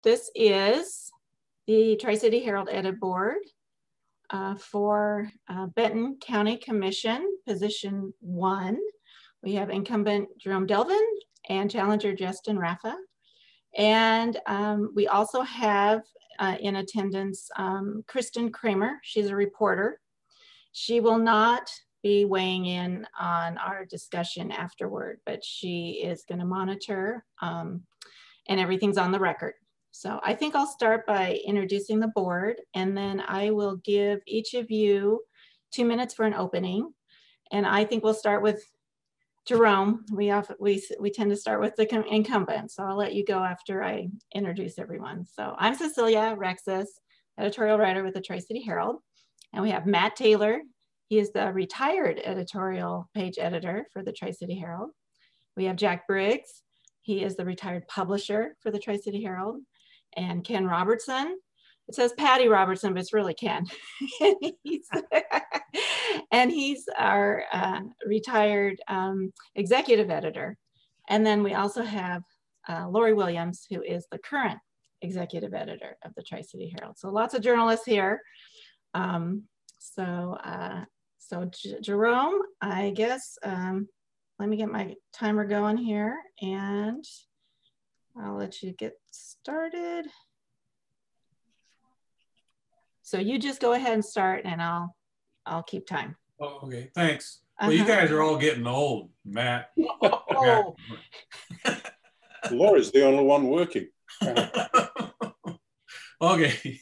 This is the Tri-City Herald Edit Board for Benton County Commission, position 1. We have incumbent Jerome Delvin and challenger Justin Raffa. And we also have in attendance Kristen Kramer. She's a reporter. She will not be weighing in on our discussion afterward, but she is going to monitor and everything's on the record. So I think I'll start by introducing the board, and then I will give each of you 2 minutes for an opening. And I think we'll start with Jerome. We tend to start with the incumbent, so I'll let you go after I introduce everyone. So I'm CECILIA, REXUS, editorial writer with the Tri-City Herald. And we have Matt Taylor. He is the retired editorial page editor for the Tri-City Herald. We have Jack Briggs. He is the retired publisher for the Tri-City Herald. And Ken Robertson. It says Patty Robertson, but it's really Ken. and he's our retired executive editor. And then we also have LAURIE Williams, who is the current executive editor of the Tri-City Herald. So lots of journalists here. So Jerome, I guess, let me get my timer going here and I'll let you get started. So you just go ahead and start and I'll keep time. Oh, okay, thanks. Well, you guys are all getting old, Matt. Oh. Laurie's the only one working. Okay.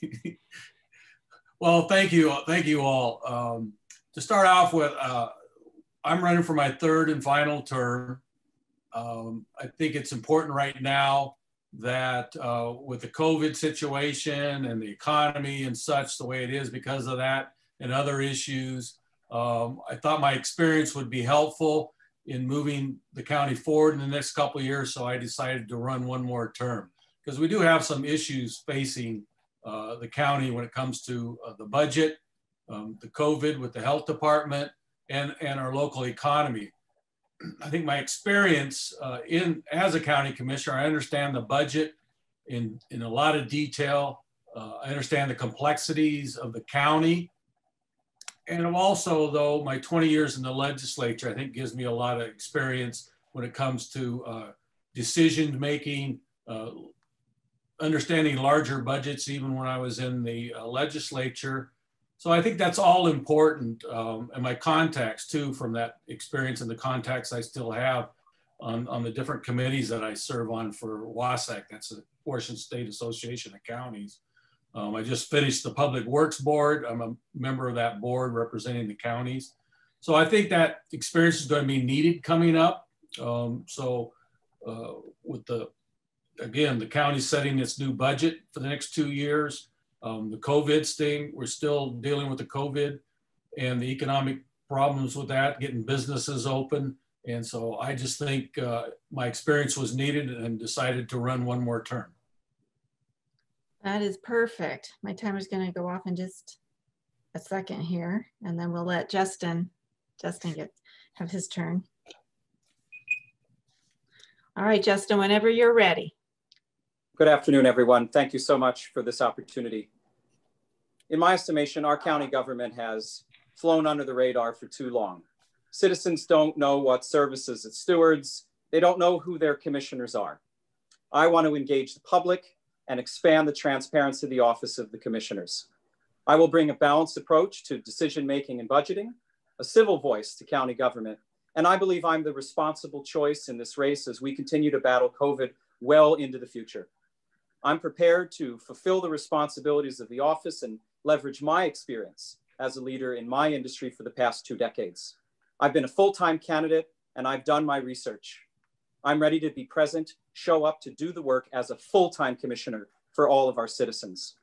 Well, thank you all. To start off with, I'm running for my 3rd and final term. I think it's important right now that with the COVID situation and the economy and such, the way it is because of that and other issues, I thought my experience would be helpful in moving the county forward in the next couple of years. So I decided to run 1 more term because we do have some issues facing the county when it comes to the budget, the COVID with the health department, and our local economy. I think my experience as a county commissioner, I understand the budget in a lot of detail. I understand the complexities of the county. And I'm also, though, my 20 years in the legislature, I think gives me a lot of experience when it comes to decision making, understanding larger budgets, even when I was in the legislature. So I think that's all important, and my contacts too from that experience and the contacts I still have on the different committees that I serve on for WASAC, that's the Washington State Association of Counties. I just finished the Public Works Board. I'm a member of that board representing the counties. So I think that experience is going to be needed coming up. With the county setting its new budget for the next 2 years, the COVID thing, we're still dealing with the COVID and the economic problems with that, getting businesses open. And so I just think my experience was needed and decided to run 1 more term. That is perfect. My timer's going to go off in just a second here, and then we'll let Justin have his turn. All right, Justin, whenever you're ready. Good afternoon, everyone. Thank you so much for this opportunity. In my estimation, our county government has flown under the radar for too long. Citizens don't know what services it stewards. They don't know who their commissioners are. I want to engage the public and expand the transparency of the office of the commissioners. I will bring a balanced approach to decision-making and budgeting, a civil voice to county government, and I believe I'm the responsible choice in this race as we continue to battle COVID well into the future. I'm prepared to fulfill the responsibilities of the office and leverage my experience as a leader in my industry for the past 2 decades. I've been a full-time candidate and I've done my research. I'm ready to be present, show up to do the work as a full-time commissioner for all of our citizens.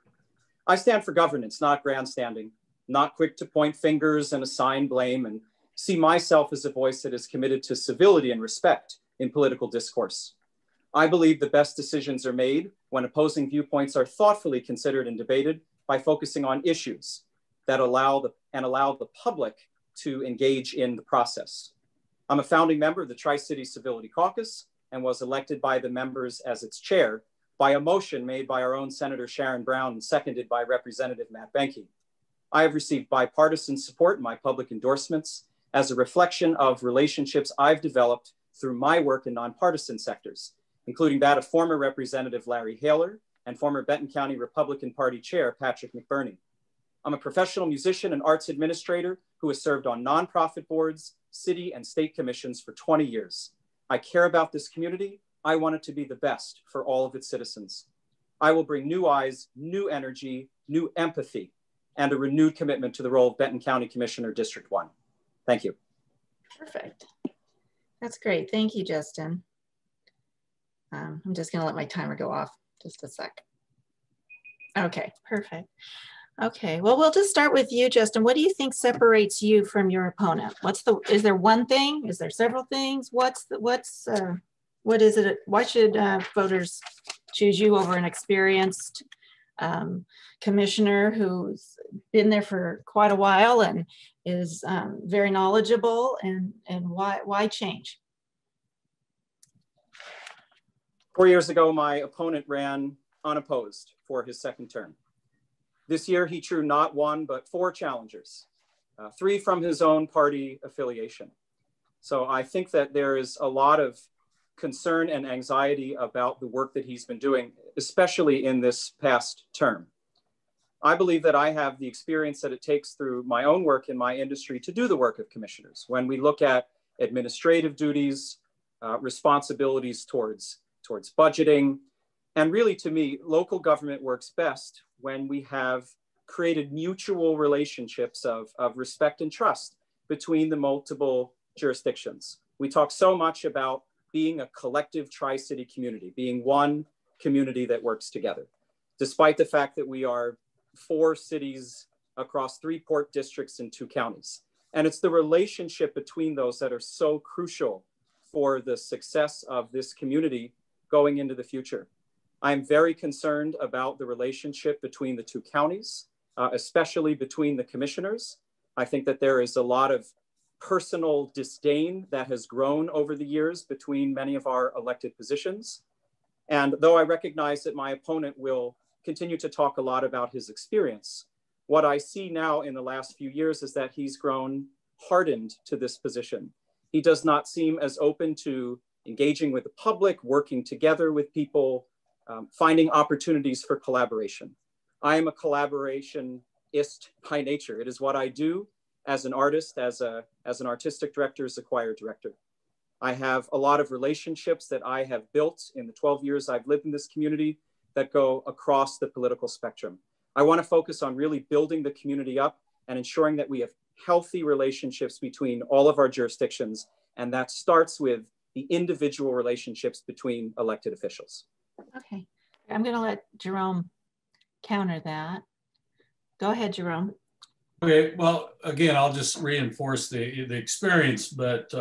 I stand for governance, not grandstanding, not quick to point fingers and assign blame, and see myself as a voice that is committed to civility and respect in political discourse. I believe the best decisions are made when opposing viewpoints are thoughtfully considered and debated by focusing on issues that allow the public to engage in the process. I'm a founding member of the Tri-City Civility Caucus and was elected by the members as its chair by a motion made by our own Senator Sharon Brown and seconded by Representative Matt Benke. I have received bipartisan support in my public endorsements as a reflection of relationships I've developed through my work in nonpartisan sectors, including that of former Representative Larry Haler and former Benton County Republican Party Chair Patrick McBurney. I'm a professional musician and arts administrator who has served on nonprofit boards, city and state commissions for 20 years. I care about this community. I want it to be the best for all of its citizens. I will bring new eyes, new energy, new empathy, and a renewed commitment to the role of Benton County Commissioner, District 1. Thank you. Perfect. That's great. Thank you, Justin. I'm just going to let my timer go off just a sec. Okay, perfect. Okay, well, we'll just start with you, Justin. What do you think separates you from your opponent? Is there one thing? Is there several things? What is it? Why should voters choose you over an experienced commissioner who's been there for quite a while and is very knowledgeable, and why change? 4 years ago, my opponent ran unopposed for his second term. This year, he drew not one, but 4 challengers, 3 from his own party affiliation. So I think that there is a lot of concern and anxiety about the work that he's been doing, especially in this past term. I believe that I have the experience that it takes through my own work in my industry to do the work of commissioners. When we look at administrative duties, responsibilities towards budgeting, and really, to me, local government works best when we have created mutual relationships of respect and trust between the multiple jurisdictions. We talk so much about being a collective Tri-City community, being one community that works together, despite the fact that we are 4 cities across 3 port districts and 2 counties. And it's the relationship between those that are so crucial for the success of this community going into the future. I'm very concerned about the relationship between the 2 counties, especially between the commissioners. I think that there is a lot of personal disdain that has grown over the years between many of our elected positions. And though I recognize that my opponent will continue to talk a lot about his experience, what I see now in the last few years is that he's grown hardened to this position. He does not seem as open to engaging with the public, working together with people, finding opportunities for collaboration. I am a collaborationist by nature. It is what I do as an artist, as an artistic director, as a choir director. I have a lot of relationships that I have built in the 12 years I've lived in this community that go across the political spectrum. I want to focus on really building the community up and ensuring that we have healthy relationships between all of our jurisdictions. And that starts with the individual relationships between elected officials. Okay, I'm going to let Jerome counter that. Go ahead, Jerome. Okay, well, again, I'll just reinforce the experience, but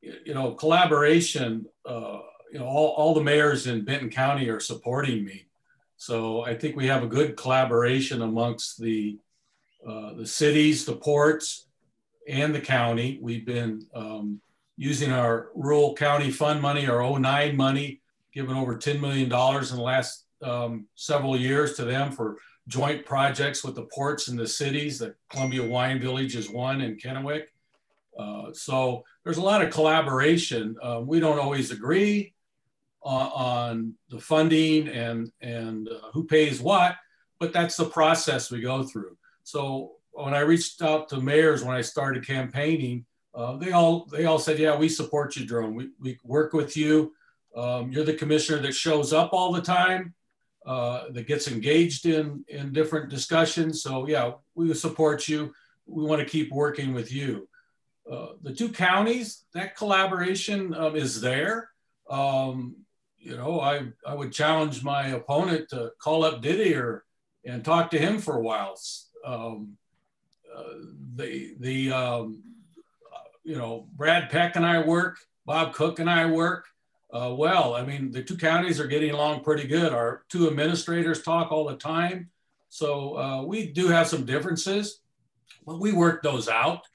you know, collaboration. You know, all the mayors in Benton County are supporting me, so I think we have a good collaboration amongst the cities, the ports, and the county. We've been using our rural county fund money, our 09 money, given over $10 million in the last several years to them for joint projects with the ports and the cities. The Columbia Wine Village is one in Kennewick. So there's a lot of collaboration. We don't always agree on the funding and who pays what, but that's the process we go through. So when I reached out to mayors when I started campaigning, they all said, yeah, we support you, Jerome. We work with you. You're the commissioner that shows up all the time, that gets engaged in different discussions. So yeah, we support you. We want to keep working with you. The 2 counties, that collaboration is there. You know, I would challenge my opponent to call up Didier and talk to him for a while. You know, Brad Peck and I work, Bob Cook and I work well. I mean, the 2 counties are getting along pretty good. Our 2 administrators talk all the time. So we do have some differences, but we work those out.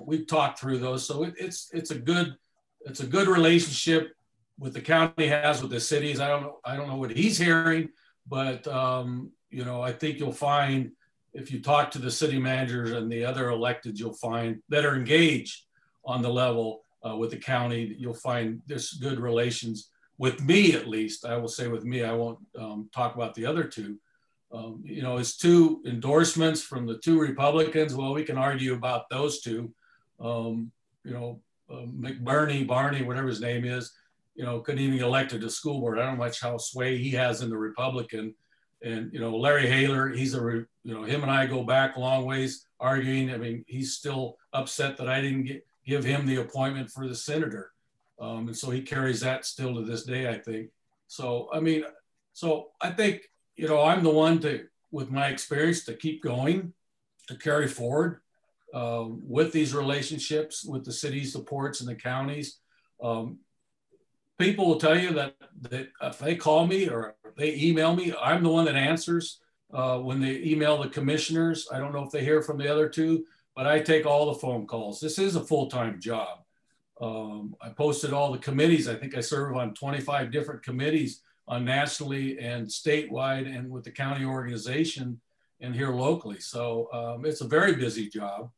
We've talked through those. So it's a good relationship. what the county has with the cities. I don't know what he's hearing, but you know, I think you'll find if you talk to the city managers and the other electeds, you'll find that are engaged on the level with the county, you'll find there's good relations with me, at least. I will say with me, I won't talk about the other two. You know, his two endorsements from the two Republicans, well, we can argue about those two. You know, Barney, whatever his name is, you know, couldn't even get elected to school board. I don't know much how sway he has in the Republican. And, you know, Larry Haler, he's you know, him and I go back a long ways arguing. I mean, he's still upset that I didn't give him the appointment for the senator. And so he carries that still to this day, I think. So, I mean, so I think, you know, I'm the one with my experience to keep going, to carry forward with these relationships with the city supports and the counties. People will tell you that if they call me or they email me, I'm the one that answers when they email the commissioners. I don't know if they hear from the other two, but I take all the phone calls. This is a full-time job. I posted all the committees. I think I serve on 25 different committees on nationally and statewide and with the county organization and here locally. So it's a very busy job.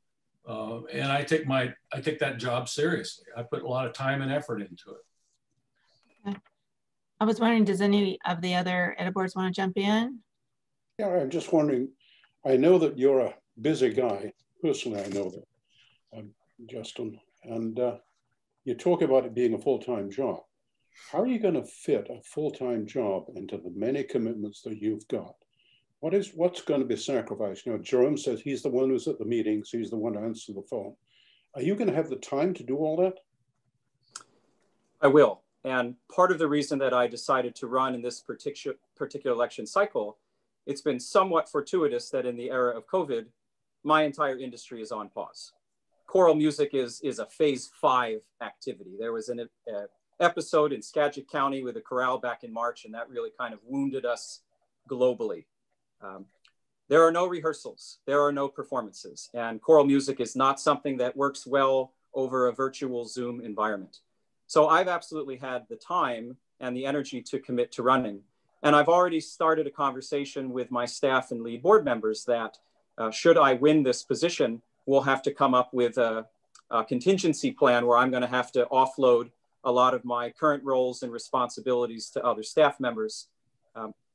And I take that job seriously. I put a lot of time and effort into it. Okay. I was wondering, does any of the other edit boards want to jump in? Yeah, I'm just wondering, I know that you're a busy guy. Personally, I know that, Justin, and you talk about it being a full-time job. How are you going to fit a full-time job into the many commitments that you've got? What's going to be sacrificed? You know, Jerome says he's the one who's at the meetings, he's the one to answer the phone. Are you going to have the time to do all that? I will. And part of the reason that I decided to run in this particular election cycle, it's been somewhat fortuitous that in the era of COVID, my entire industry is on pause. Choral music is a phase 5 activity. There was an episode in Skagit County with a chorale back in March, and that really kind of wounded us globally. There are no rehearsals, there are no performances, and choral music is not something that works well over a virtual Zoom environment. So I've absolutely had the time and the energy to commit to running. And I've already started a conversation with my staff and lead board members that should I win this position, we'll have to come up with a contingency plan where I'm going to have to offload a lot of my current roles and responsibilities to other staff members.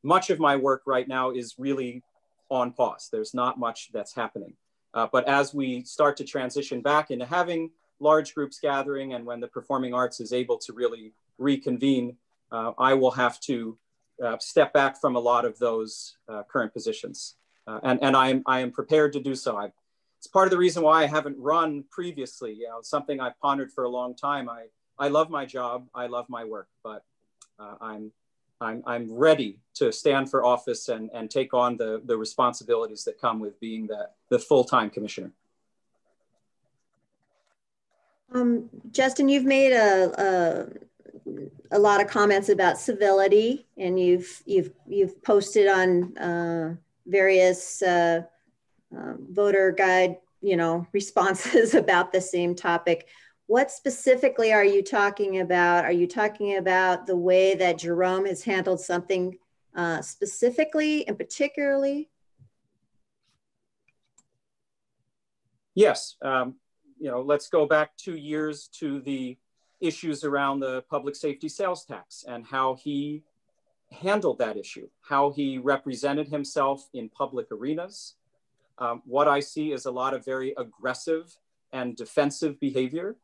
Much of my work right now is really on pause. There's not much that's happening. But as we start to transition back into having large groups gathering and when the performing arts is able to really reconvene, I will have to step back from a lot of those current positions. And I am prepared to do so. It's part of the reason why I haven't run previously. You know, something I've pondered for a long time. I love my job, I love my work, but I'm ready to stand for office and take on the responsibilities that come with being the full-time commissioner. Justin, you've made a lot of comments about civility, and you've posted on various voter guide, responses about the same topic. What specifically are you talking about? Are you talking about the way that Jerome has handled something specifically and particularly? Yes. Let's go back 2 years to the issues around the public safety sales tax and how he handled that issue, how he represented himself in public arenas. What I see is a lot of very aggressive and defensive behavior,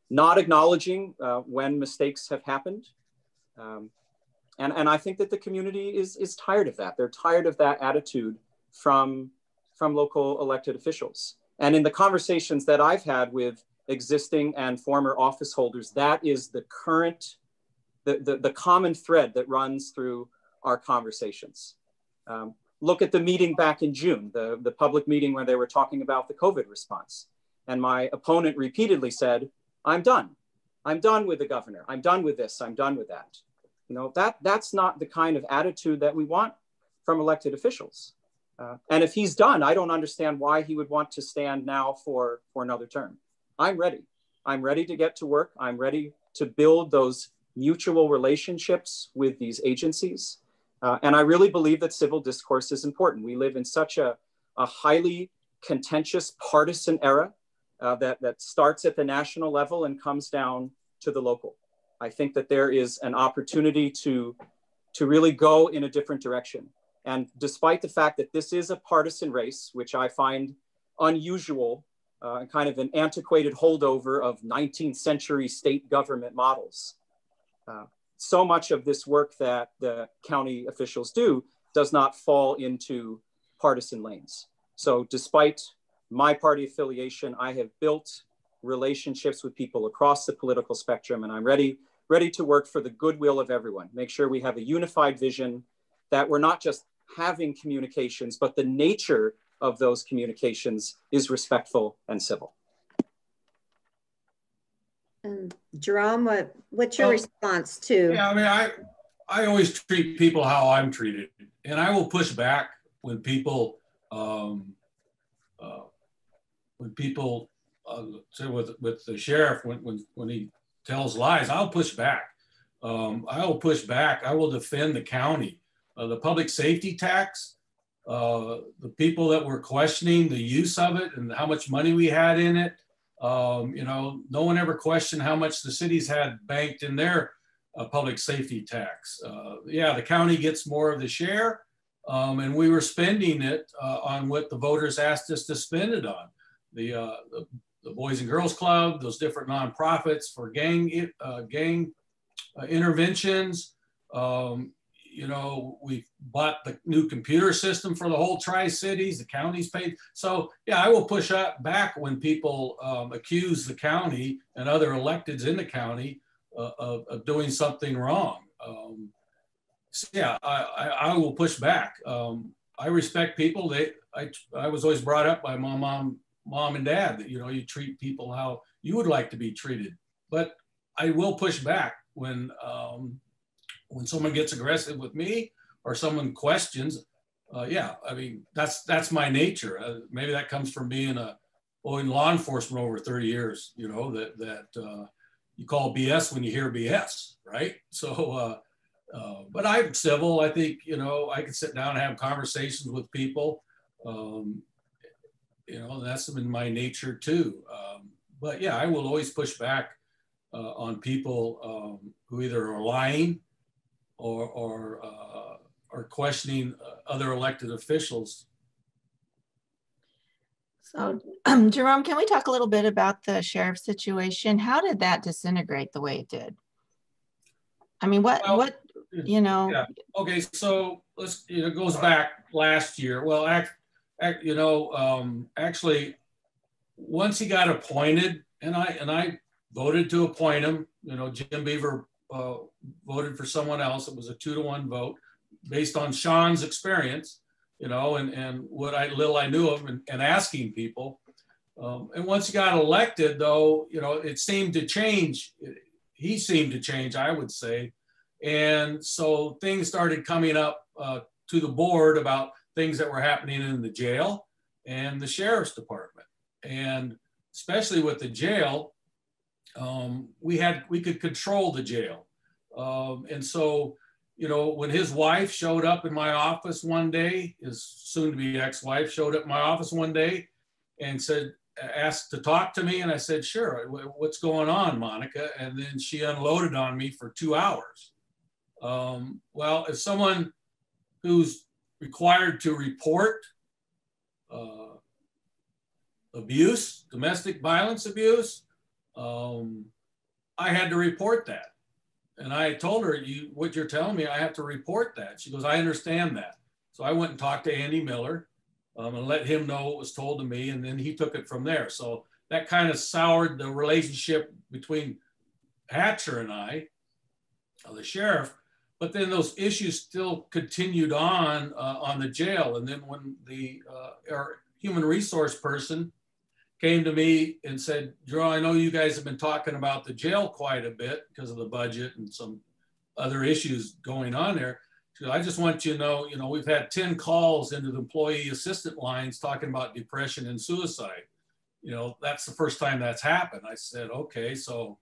not acknowledging when mistakes have happened. And I think that the community is tired of that. They're tired of that attitude from local elected officials. And in the conversations that I've had with existing and former office holders, that is the current, the common thread that runs through our conversations. Look at the meeting back in June, the public meeting where they were talking about the COVID response. And my opponent repeatedly said, I'm done. I'm done with the governor. I'm done with this. I'm done with that. That's not the kind of attitude that we want from elected officials. And if he's done, I don't understand why he would want to stand now for another term. I'm ready. I'm ready to get to work. I'm ready to build those mutual relationships with these agencies. And I really believe that civil discourse is important. We live in such a highly contentious partisan era that starts at the national level and comes down to the local. I think that there is an opportunity to really go in a different direction. And despite the fact that this is a partisan race, which I find unusual, kind of an antiquated holdover of 19th century state government models, so much of this work that the county officials do does not fall into partisan lanes. So despite my party affiliation, I have built relationships with people across the political spectrum, and I'm ready to work for the goodwill of everyone. Make sure we have a unified vision, that we're not just having communications, but the nature of those communications is respectful and civil. Jerome, what's your response to? Yeah, I mean, I always treat people how I'm treated, and I will push back when people say with the sheriff when he tells lies. I'll push back. I will push back. I will defend the county. The public safety tax, the people that were questioning the use of it and how much money we had in it. You know, no one ever questioned how much the cities had banked in their public safety tax. Yeah, the county gets more of the share, and we were spending it on what the voters asked us to spend it on. The Boys and Girls Club, those different nonprofits for gang interventions. You know, we bought the new computer system for the whole Tri-Cities, the counties paid. So yeah, I will push back when people accuse the county and other electeds in the county of doing something wrong. So yeah, I will push back. I respect people. I was always brought up by my mom and dad that, you know, you treat people how you would like to be treated. But I will push back when someone gets aggressive with me or someone questions. Yeah, I mean, that's my nature. Maybe that comes from being in law enforcement over 30 years, you know, that you call BS when you hear BS, right? So, but I'm civil. I think, you know, I can sit down and have conversations with people. You know, that's in my nature too. But yeah, I will always push back on people who either are lying or questioning other elected officials. So Jerome, can we talk a little bit about the sheriff's situation? How did that disintegrate the way it did? I mean, what, you know? Yeah. Okay, so it goes back last year. Well, you know, actually, once he got appointed, and I voted to appoint him. You know, Jim Beaver voted for someone else. It was a 2-to-1 vote based on Sean's experience, you know, and what little I knew of and asking people. And once he got elected, though, you know, it seemed to change. He seemed to change, I would say. And so things started coming up to the board about things that were happening in the jail and the sheriff's department. And especially with the jail, we could control the jail. And so, you know, when his wife showed up in my office one day, his soon-to-be ex-wife showed up in my office one day and asked to talk to me. And I said, sure, what's going on, Monica? And then she unloaded on me for 2 hours. Well, as someone who's required to report abuse, domestic violence abuse, I had to report that. And I told her, what you're telling me, I have to report that. She goes, I understand that. So I went and talked to Andy Miller and let him know what was told to me. And then he took it from there. So that kind of soured the relationship between Hatcher and I, the sheriff. But then those issues still continued on the jail. And then when our human resource person came to me and said, Jerome, I know you guys have been talking about the jail quite a bit because of the budget and some other issues going on there. She goes, I just want you to know, we've had 10 calls into the employee assistant lines talking about depression and suicide. You know, that's the first time that's happened. I said, okay, so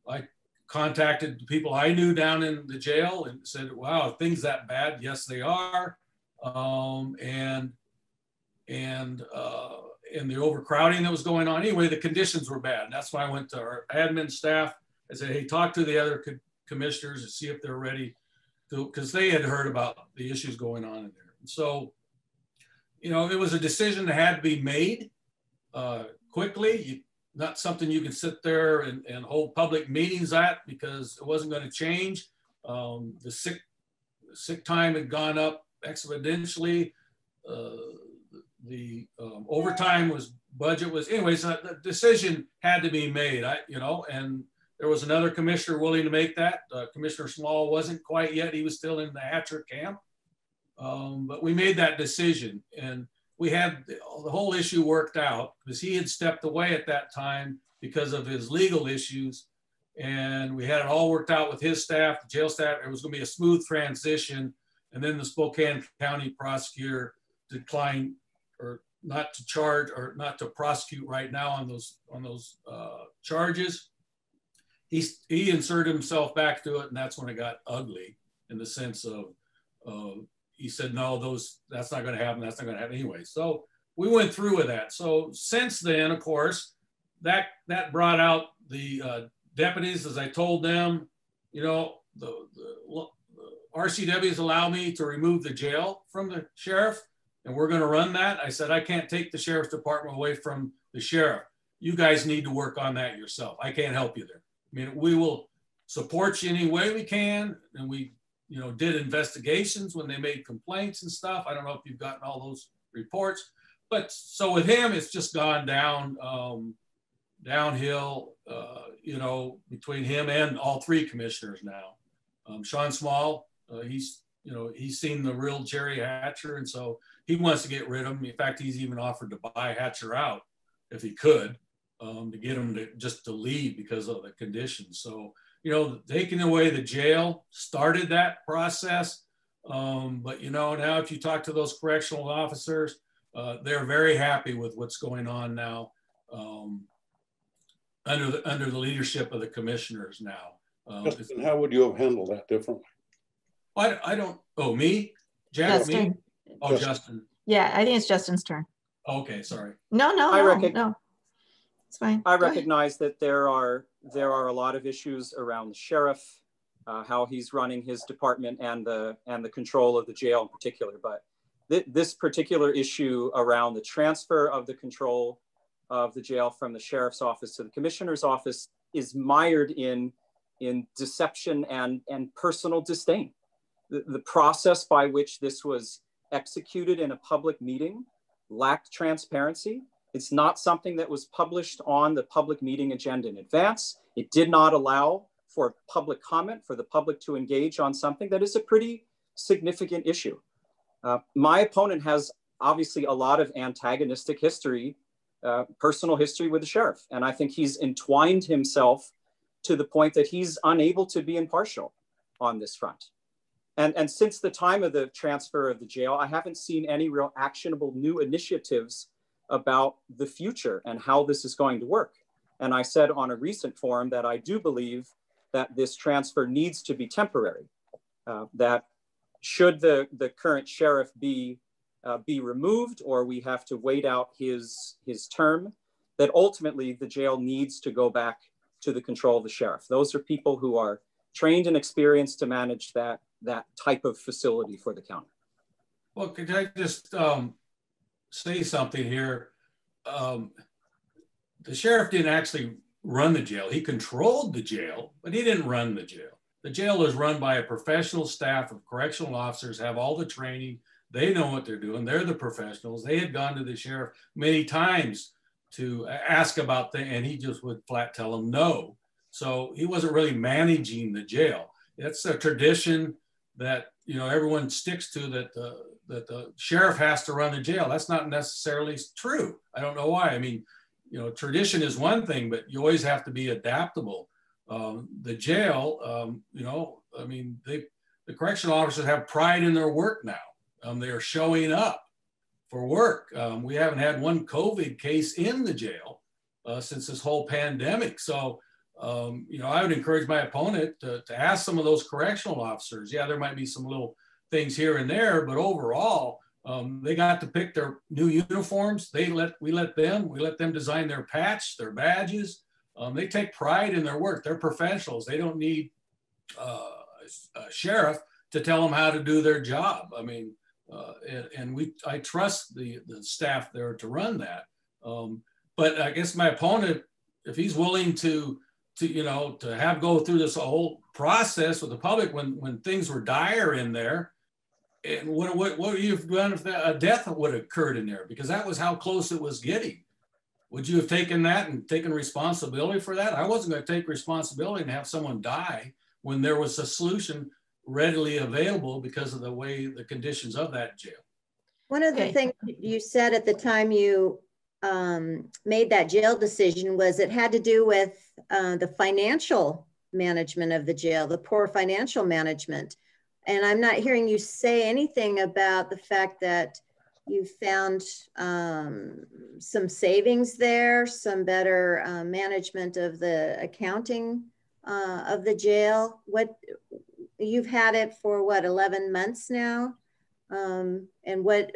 I contacted the people I knew down in the jail and said, wow, are things that bad? Yes, they are. And the overcrowding that was going on. Anyway, the conditions were bad. And that's why I went to our admin staff. I said, hey, talk to the other commissioners and see if they're ready to, because they had heard about the issues going on in there. And so, you know, it was a decision that had to be made quickly. Not something you can sit there and hold public meetings at, because it wasn't going to change. The sick time had gone up exponentially. The overtime budget was, anyways, the decision had to be made, you know, and there was another commissioner willing to make that. Commissioner Small wasn't quite yet. He was still in the Hatcher camp. But we made that decision, and we had the whole issue worked out because he had stepped away at that time because of his legal issues. And we had it all worked out with his staff, the jail staff. It was going to be a smooth transition. And then the Spokane County prosecutor declined, or not to charge, or not to prosecute right now on those charges. He inserted himself back to it, and that's when it got ugly, in the sense of he said, no, that's not going to happen. That's not going to happen anyway. So we went through with that. So since then, of course, that brought out the deputies, as I told them, you know, the RCWs allow me to remove the jail from the sheriff, and we're going to run that. I said, I can't take the sheriff's department away from the sheriff. You guys need to work on that yourself. I can't help you there. I mean, we will support you any way we can. And we, you know, did investigations when they made complaints and stuff. I don't know if you've gotten all those reports, but so with him, it's just gone downhill, you know, between him and all three commissioners now. Sean Small, he's seen the real Jerry Hatcher, and so he wants to get rid of him. In fact, he's even offered to buy Hatcher out if he could, to get him to leave because of the conditions. So, you know, taking away the jail started that process. But, you know, now if you talk to those correctional officers, they're very happy with what's going on now under the leadership of the commissioners now. Justin, how would you have handled that differently? I don't, oh, me? Jack, Justin. me? Oh, Justin. Yeah, I think it's Justin's turn. Okay, sorry. No, it's fine. I recognize that there are a lot of issues around the sheriff, how he's running his department, and the control of the jail in particular. But this particular issue around the transfer of the control of the jail from the sheriff's office to the commissioner's office is mired in deception and personal disdain. The process by which this was executed in a public meeting lacked transparency. It's not something that was published on the public meeting agenda in advance. It did not allow for public comment, for the public to engage on something that is a pretty significant issue. My opponent has obviously a lot of antagonistic history, personal history with the sheriff. And I think he's entwined himself to the point that he's unable to be impartial on this front. And since the time of the transfer of the jail, I haven't seen any real actionable new initiatives about the future and how this is going to work. And I said on a recent forum that I do believe that this transfer needs to be temporary, that should the current sheriff be removed, or we have to wait out his term, that ultimately the jail needs to go back to the control of the sheriff. Those are people who are trained and experienced to manage that type of facility for the county. Well, could I just say something here? The sheriff didn't actually run the jail. He controlled the jail, but he didn't run the jail. The jail is run by a professional staff of correctional officers, have all the training. They know what they're doing. They're the professionals. They had gone to the sheriff many times to ask about things, and he just would flat tell them no. So he wasn't really managing the jail. It's a tradition that, you know, everyone sticks to, that the sheriff has to run the jail. That's not necessarily true. I don't know why. I mean, you know, tradition is one thing, but you always have to be adaptable. The jail, you know, I mean, the correctional officers have pride in their work now. They are showing up for work. We haven't had one COVID case in the jail since this whole pandemic. So You know, I would encourage my opponent to ask some of those correctional officers. Yeah, there might be some little things here and there, but overall, they got to pick their new uniforms. We let them design their patch, their badges. They take pride in their work. They're professionals. They don't need a sheriff to tell them how to do their job. I mean, I trust the staff there to run that. But I guess my opponent, if he's willing to go through this whole process with the public when things were dire in there, and what would you have done if a death would have occurred in there? Because that was how close it was getting. Would you have taken that and taken responsibility for that? I wasn't going to take responsibility and have someone die when there was a solution readily available because of the conditions of that jail. One of the things you said at the time you made that jail decision was it had to do with the financial management of the jail, the poor financial management. And I'm not hearing you say anything about the fact that you found some savings there, some better management of the accounting of the jail. You've had it for what, 11 months now? And what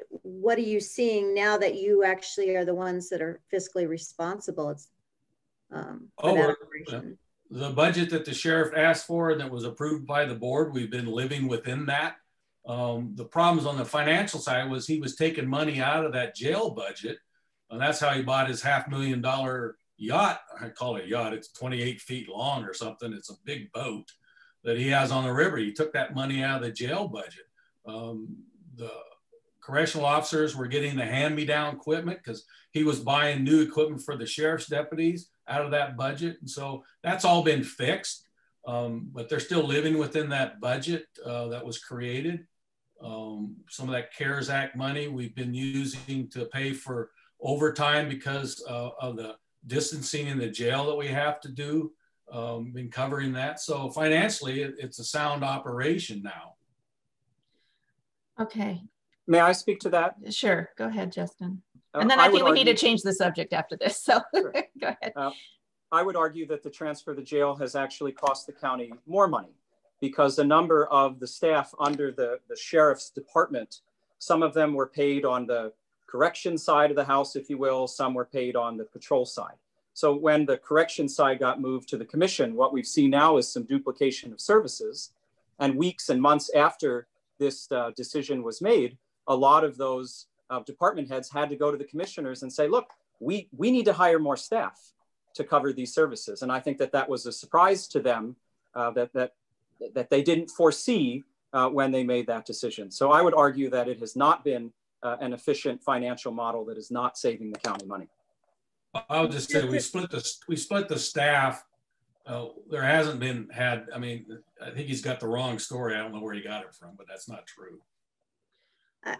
are you seeing now that you actually are the ones that are fiscally responsible? It's for that operation. The budget that the sheriff asked for and that was approved by the board, we've been living within that. The problems on the financial side was he was taking money out of that jail budget, and that's how he bought his $500,000 yacht. I call it a yacht. It's 28 feet long or something. It's a big boat that he has on the river. He took that money out of the jail budget. The correctional officers were getting the hand-me-down equipment because he was buying new equipment for the sheriff's deputies out of that budget. And so that's all been fixed, but they're still living within that budget that was created. Some of that CARES Act money we've been using to pay for overtime because of the distancing in the jail that we have to do, been covering that. So financially, it's a sound operation now. Okay. May I speak to that? Sure, go ahead, Justin. And then I think we need to change the subject after this, so sure. Go ahead. I would argue that the transfer of the jail has actually cost the county more money because a number of the staff under the sheriff's department, some of them were paid on the correction side of the house, if you will, some were paid on the patrol side. So when the correction side got moved to the commission, what we've seen now is some duplication of services. And weeks and months after this decision was made, a lot of those department heads had to go to the commissioners and say, look, we need to hire more staff to cover these services. And I think that that was a surprise to them that they didn't foresee when they made that decision. So I would argue that it has not been an efficient financial model that is not saving the county money. I'll just say we split the staff. There hasn't been I mean, I think he's got the wrong story. I don't know where he got it from, but that's not true.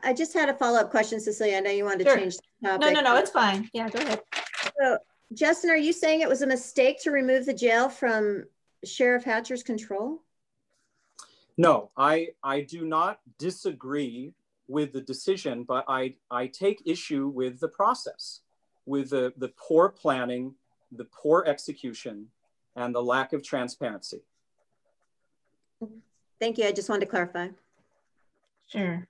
I just had a follow-up question, Cecilia. I know you wanted to change the topic. No, it's fine. Yeah, go ahead. So, Justin, are you saying it was a mistake to remove the jail from Sheriff Hatcher's control? No, I do not disagree with the decision, but I take issue with the process, with the poor planning, the poor execution, and the lack of transparency. Thank you. I just wanted to clarify. Sure.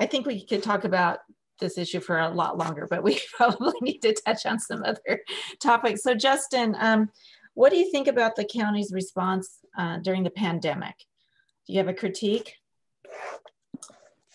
I think we could talk about this issue for a lot longer, but we probably need to touch on some other topics. So Justin, what do you think about the county's response during the pandemic? Do you have a critique?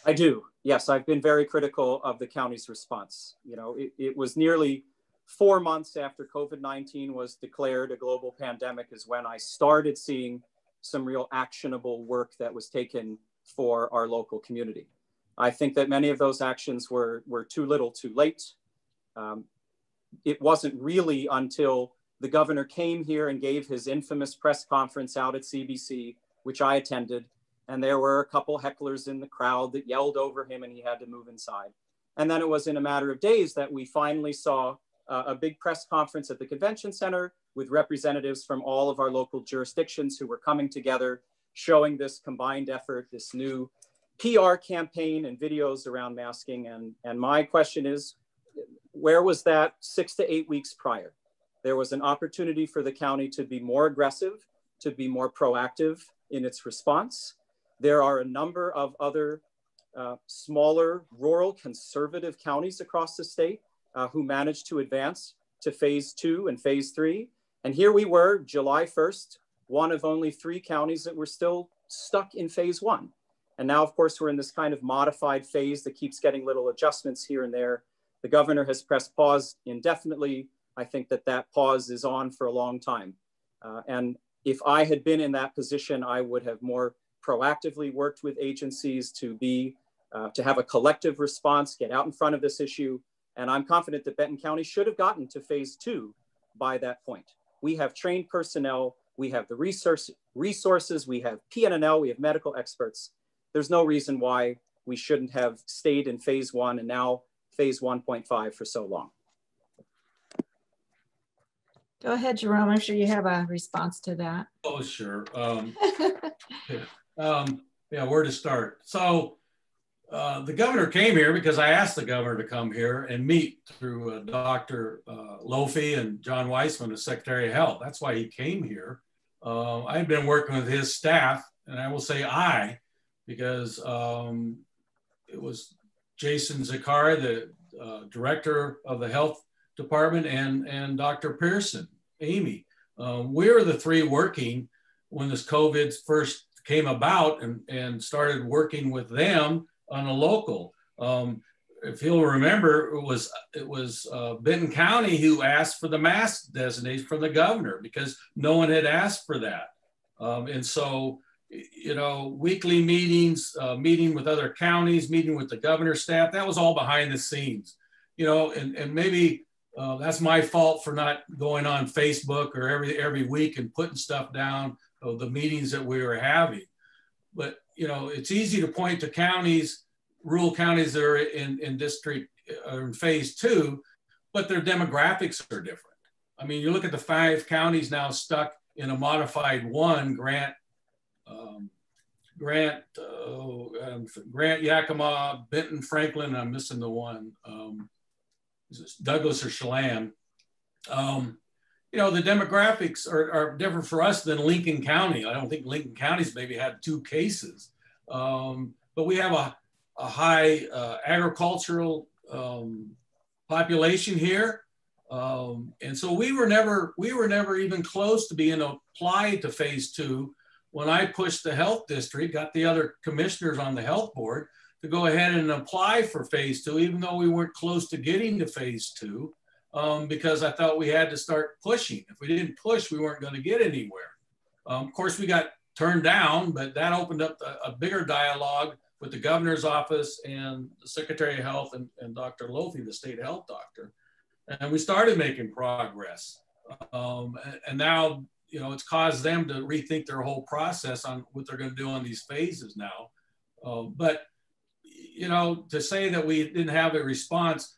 I do. Yes, I've been very critical of the county's response. You know, it was nearly 4 months after COVID-19 was declared a global pandemic is when I started seeing some real actionable work that was taken for our local community. I think that many of those actions were too little too late. It wasn't really until the governor came here and gave his infamous press conference out at CBC, which I attended, and there were a couple hecklers in the crowd that yelled over him and he had to move inside. And then it was in a matter of days that we finally saw a big press conference at the convention center with representatives from all of our local jurisdictions who were coming together, showing this combined effort, this new PR campaign and videos around masking. And my question is, where was that 6 to 8 weeks prior? There was an opportunity for the county to be more aggressive, to be more proactive in its response. There are a number of other smaller, rural, conservative counties across the state who managed to advance to phase 2 and phase 3. And here we were, July 1st, one of only 3 counties that were still stuck in phase 1. And now, of course, we're in this kind of modified phase that keeps getting little adjustments here and there. The governor has pressed pause indefinitely. I think that that pause is on for a long time. And if I had been in that position, I would have more proactively worked with agencies to have a collective response, get out in front of this issue. And I'm confident that Benton County should have gotten to phase 2 by that point. We have trained personnel, we have the resources, we have PNNL, we have medical experts. There's no reason why we shouldn't have stayed in phase 1 and now phase 1.5 for so long. Go ahead, Jerome. I'm sure you have a response to that. Oh, sure. Yeah, where to start? So the governor came here because I asked the governor to come here and meet through Dr. Lofi and John Weissman, the Secretary of Health. That's why he came here. I've been working with his staff, and I will say because it was Jason Zakari, the director of the health department, and Dr. Pearson, Amy. We were the 3 working when this COVID first came about and started working with them on a local. If you'll remember, it was Benton County who asked for the mask designation from the governor because no one had asked for that. And so, you know, weekly meetings, meeting with other counties, meeting with the governor's staff, that was all behind the scenes, you know, and maybe that's my fault for not going on Facebook or every week and putting stuff down of the meetings that we were having. But, you know, it's easy to point to counties, rural counties that are in district or in phase 2, but their demographics are different. I mean, you look at the 5 counties now stuck in a modified 1, Grant, Yakima, Benton, Franklin, I'm missing the one, is it Douglas or Chelan? You know, the demographics are different for us than Lincoln County. I don't think Lincoln County's maybe had 2 cases, but we have a high agricultural population here. And so we were never even close to being applied to phase 2 when I pushed the health district, got the other commissioners on the health board to go ahead and apply for phase 2, even though we weren't close to getting to phase 2, because I thought we had to start pushing. If we didn't push, we weren't going to get anywhere. Of course, we got turned down, but that opened up a bigger dialogue with the governor's office and the Secretary of Health and Dr. Lofi, the state health doctor. And we started making progress. And now, you know, it's caused them to rethink their whole process on what they're going to do on these phases now. But, you know, to say that we didn't have a response,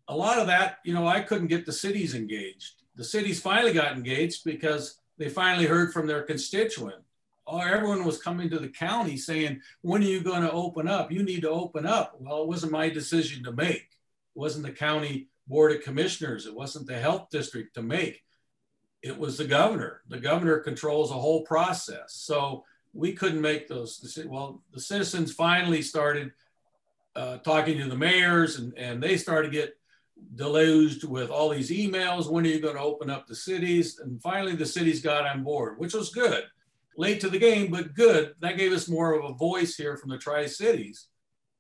a lot of that, you know, I couldn't get the cities engaged. The cities finally got engaged because they finally heard from their constituent. Oh, everyone was coming to the county saying, when are you going to open up? You need to open up. Well, it wasn't my decision to make. It wasn't the county board of commissioners. It wasn't the health district to make. It was the governor. The governor controls the whole process. So we couldn't make those decisions. Well, the citizens finally started talking to the mayors, and they started to get deluged with all these emails. When are you going to open up the cities? And finally the cities got on board, which was good. Late to the game, but good. That gave us more of a voice here from the Tri-Cities.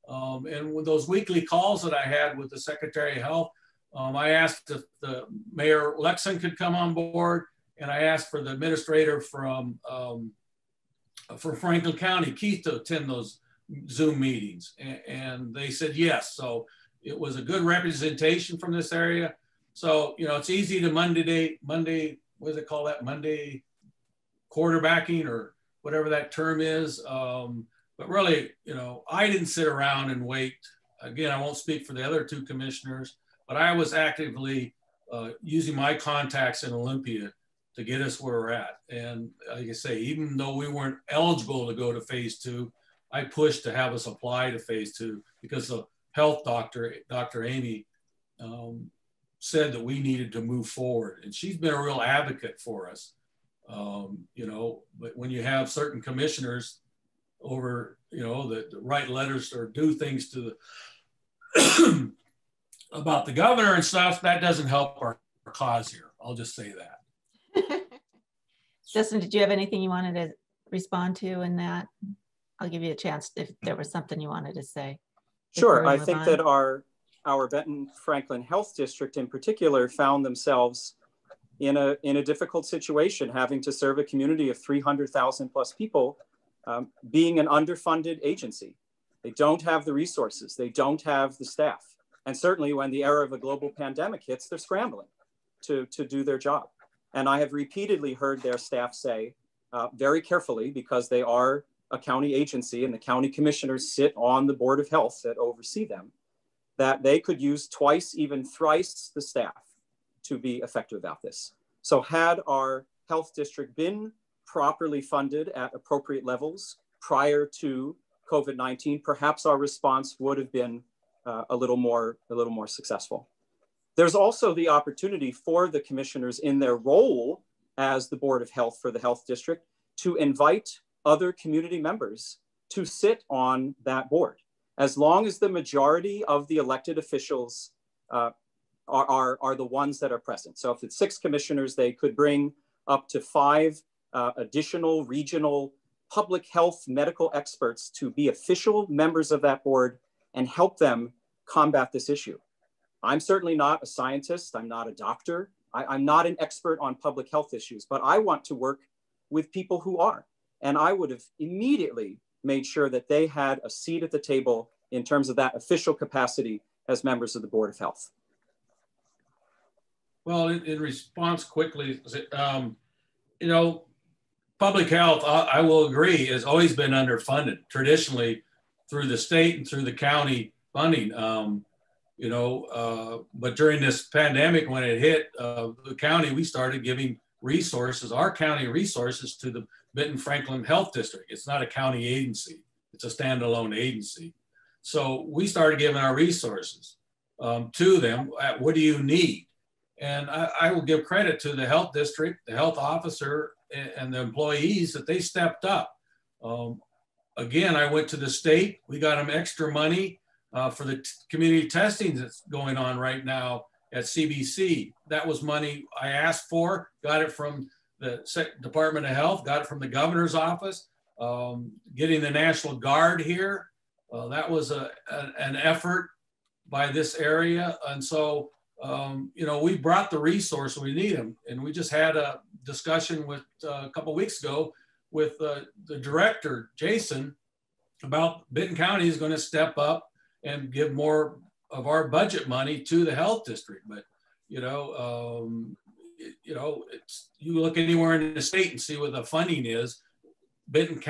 And with those weekly calls that I had with the Secretary of Health, I asked if the Mayor Lexon could come on board, and I asked for the administrator from for Franklin County, Keith, to attend those Zoom meetings, and they said yes. So it was a good representation from this area. So, you know, it's easy to Monday, what does it call that? Monday quarterbacking or whatever that term is. But really, you know, I didn't sit around and wait. Again, I won't speak for the other 2 commissioners, but I was actively using my contacts in Olympia to get us where we're at. And like I say, even though we weren't eligible to go to phase 2, I pushed to have us apply to phase 2 because the health doctor, Dr. Amy, said that we needed to move forward. And she's been a real advocate for us. You know, but when you have certain commissioners over, you know, that write letters or do things to the about the governor and stuff, that doesn't help our cause here. I'll just say that. Justin, did you have anything you wanted to respond to in that? I'll give you a chance if there was something you wanted to say. Sure. I think that our Benton Franklin Health District in particular found themselves in a difficult situation, having to serve a community of 300,000 plus people, being an underfunded agency. They don't have the resources. They don't have the staff. And certainly when the era of a global pandemic hits, they're scrambling to do their job. And I have repeatedly heard their staff say very carefully, because they are a county agency and the county commissioners sit on the Board of Health that oversee them, that they could use twice, even thrice the staff to be effective about this. So had our health district been properly funded at appropriate levels prior to COVID-19, perhaps our response would have been a little more successful. There's also the opportunity for the commissioners in their role as the Board of Health for the health district to invite other community members to sit on that board, as long as the majority of the elected officials are the ones that are present. So if it's 6 commissioners, they could bring up to 5 additional regional public health medical experts to be official members of that board and help them combat this issue. I'm certainly not a scientist. I'm not a doctor. I'm not an expert on public health issues, but I want to work with people who are. And I would have immediately made sure that they had a seat at the table in terms of that official capacity as members of the Board of Health. Well, in response quickly, you know, public health, I will agree, has always been underfunded traditionally through the state and through the county funding. You know, but during this pandemic, when it hit the county, we started giving resources, our county resources, to the Benton Franklin Health District. It's not a county agency, it's a standalone agency. So we started giving our resources to them. What do you need? And I will give credit to the health district, the health officer, and the employees that they stepped up. Again, I went to the state, we got them extra money for the community testing that's going on right now at CBC. That was money I asked for, got it from the Department of Health, got it from the governor's office. Getting the National Guard here, that was an effort by this area. And so, you know, we brought the resource, we need them. And we just had a discussion with a couple of weeks ago with the director, Jason, about Benton County is going to step up and give more of our budget money to the health district. But, you know, you look anywhere in the state and see what the funding is. Benton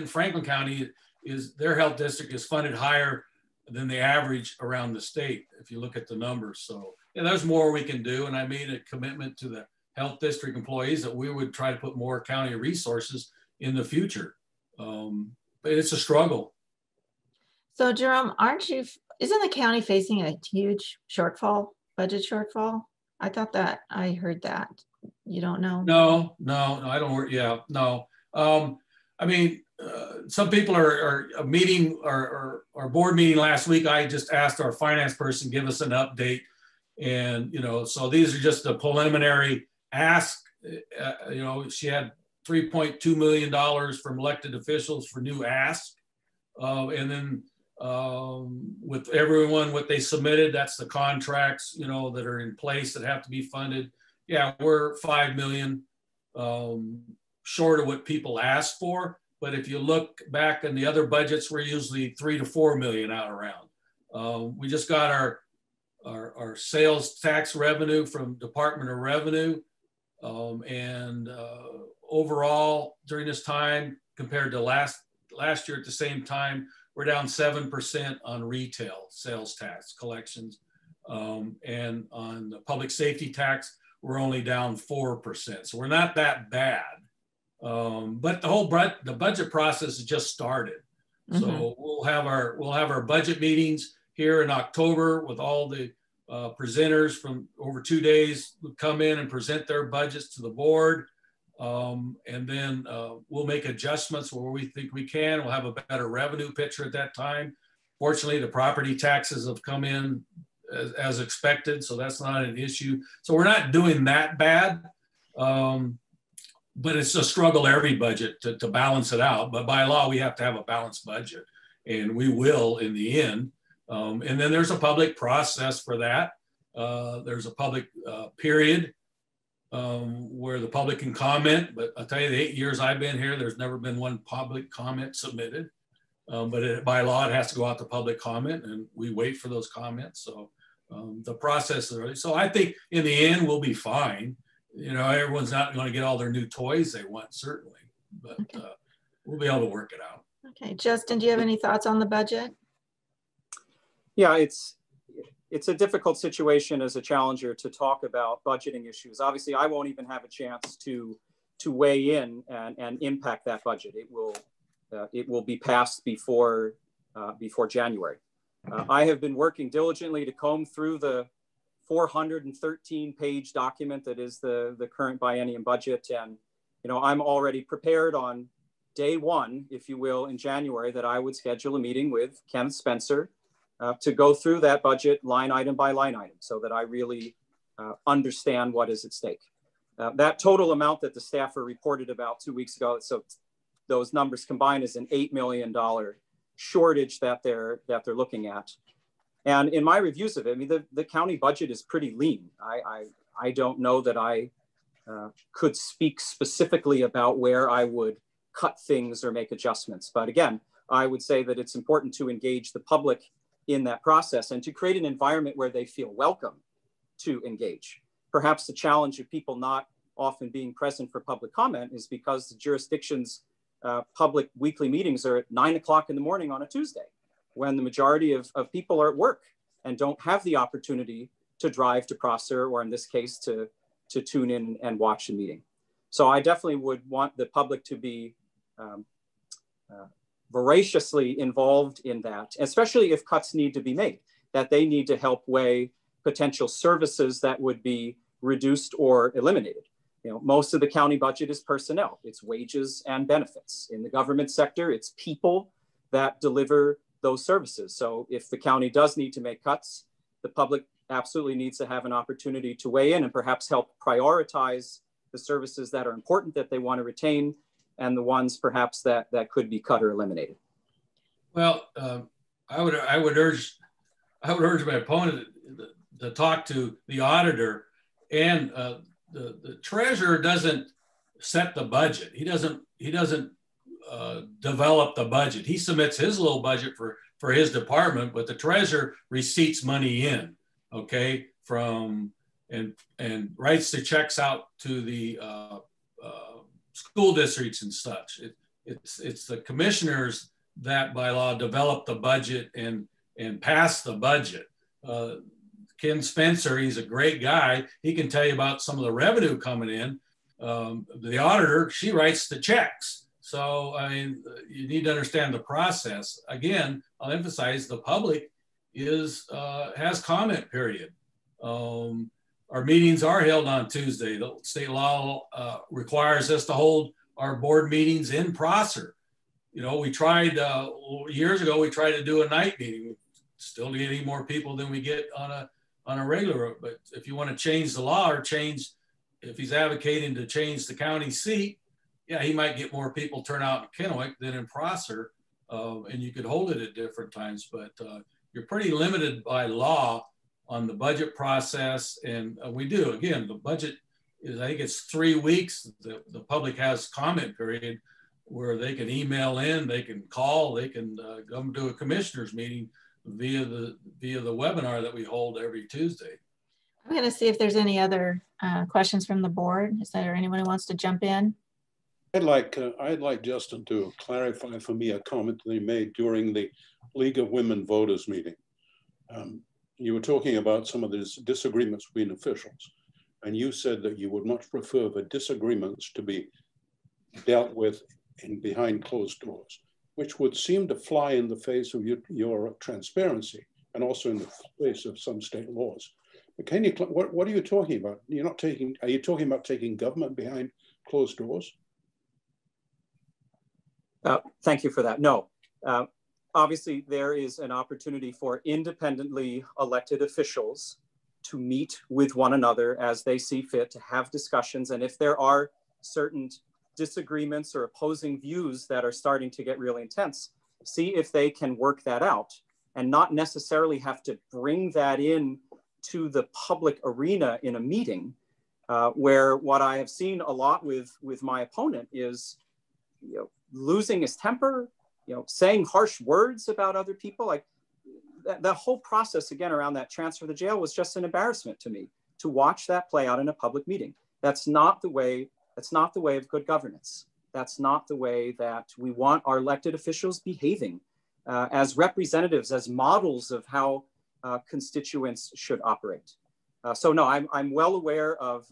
Franklin County is, their health district is funded higher than the average around the state, if you look at the numbers. So yeah, there's more we can do. And I made a commitment to the health district employees that we would try to put more county resources in the future. But it's a struggle. So Jerome, isn't the county facing a huge budget shortfall? I thought that, I heard that. You don't know? No, I don't, yeah, no. I mean, some people are meeting, our board meeting last week, I just asked our finance person, give us an update. And, you know, so these are just a preliminary ask. You know, she had $3.2 million from elected officials for new asks. And then with everyone, what they submitted, that's the contracts, you know, that are in place that have to be funded. Yeah, we're $5 million short of what people asked for. But if you look back in the other budgets, we're usually $3 to $4 million out around. We just got our sales tax revenue from Department of Revenue. And overall, during this time, compared to last year at the same time, we're down 7% on retail sales tax collections. And on the public safety tax, we're only down 4%. So we're not that bad. But the budget process has just started. Mm-hmm. So we'll have our budget meetings here in October with all the presenters from over 2 days would come in and present their budgets to the board. And then we'll make adjustments where we think we can. We'll have a better revenue picture at that time. Fortunately, the property taxes have come in as expected, so that's not an issue. So we're not doing that bad, but it's a struggle every budget to balance it out. But by law, we have to have a balanced budget, and we will in the end. And then there's a public process for that. There's a public period where the public can comment, but I'll tell you, the 8 years I've been here, there's never been one public comment submitted. But by law, it has to go out to public comment, and we wait for those comments. So the process is early. So I think in the end, we'll be fine. You know, everyone's not going to get all their new toys they want, certainly, but we'll be able to work it out. Okay, Justin, do you have any thoughts on the budget? Yeah, it's a difficult situation as a challenger to talk about budgeting issues. Obviously, I won't even have a chance to weigh in and impact that budget. It will be passed before January. I have been working diligently to comb through the 413-page document that is the current biennium budget, and I'm already prepared on day one, if you will, in January, that I would schedule a meeting with Kenneth Spencer to go through that budget line item by line item, so that I really understand what is at stake. That total amount that the staffer reported about 2 weeks ago, so those numbers combined is an $8 million shortage that they're looking at. And in my reviews of it, I mean, the county budget is pretty lean. I don't know that I could speak specifically about where I would cut things or make adjustments. But again, I would say that it's important to engage the public in that process and to create an environment where they feel welcome to engage. Perhaps the challenge of people not often being present for public comment is because the jurisdiction's public weekly meetings are at 9 o'clock in the morning on a Tuesday, when the majority of people are at work and don't have the opportunity to drive to Prosser, or in this case, to tune in and watch the meeting. So I definitely would want the public to be voraciously involved in that, especially if cuts need to be made, that they need to help weigh potential services that would be reduced or eliminated. Most of the county budget is personnel, it's wages and benefits. In the government sector, it's people that deliver those services. So if the county does need to make cuts, the public absolutely needs to have an opportunity to weigh in and perhaps help prioritize the services that are important that they want to retain, and the ones perhaps that could be cut or eliminated. Well, I would urge my opponent to talk to the auditor, and the treasurer doesn't set the budget. He doesn't develop the budget. He submits his little budget for his department, but the treasurer receipts money in, okay, and writes the checks out to the school districts and such. It's the commissioners that by law develop the budget and pass the budget. Ken Spencer, he's a great guy. He can tell you about some of the revenue coming in. The auditor, she writes the checks. So, I mean, you need to understand the process. Again, I'll emphasize the public has comment period. Our meetings are held on Tuesday. The state law requires us to hold our board meetings in Prosser. We tried, years ago, we tried to do a night meeting. We still get any more people than we get on a regular, but if you want to change the law or if he's advocating to change the county seat, yeah, he might get more people turn out in Kennewick than in Prosser, and you could hold it at different times, but you're pretty limited by law on the budget process. And we do, again, the budget is, I think it's 3 weeks. The public has comment period where they can email in, they can call, they can come to a commissioners meeting via the webinar that we hold every Tuesday. I'm going to see if there's any other questions from the board. Is there anyone who wants to jump in? I'd like Justin to clarify for me a comment that he made during the League of Women Voters meeting. You were talking about some of these disagreements between officials, and you said that you would much prefer the disagreements to be dealt with behind closed doors, which would seem to fly in the face of your transparency and also in the face of some state laws. But can you, what are you talking about? You're not taking, are you talking about taking government behind closed doors? Thank you for that. No. Obviously, there is an opportunity for independently elected officials to meet with one another as they see fit, to have discussions. And if there are certain disagreements or opposing views that are starting to get really intense, see if they can work that out and not necessarily have to bring that in to the public arena in a meeting, where what I have seen a lot with my opponent is, losing his temper, saying harsh words about other people. Like the whole process again around that transfer to jail was just an embarrassment to me, to watch that play out in a public meeting. That's not the way of good governance. That's not the way that we want our elected officials behaving as representatives, as models of how constituents should operate. So no, I'm well aware of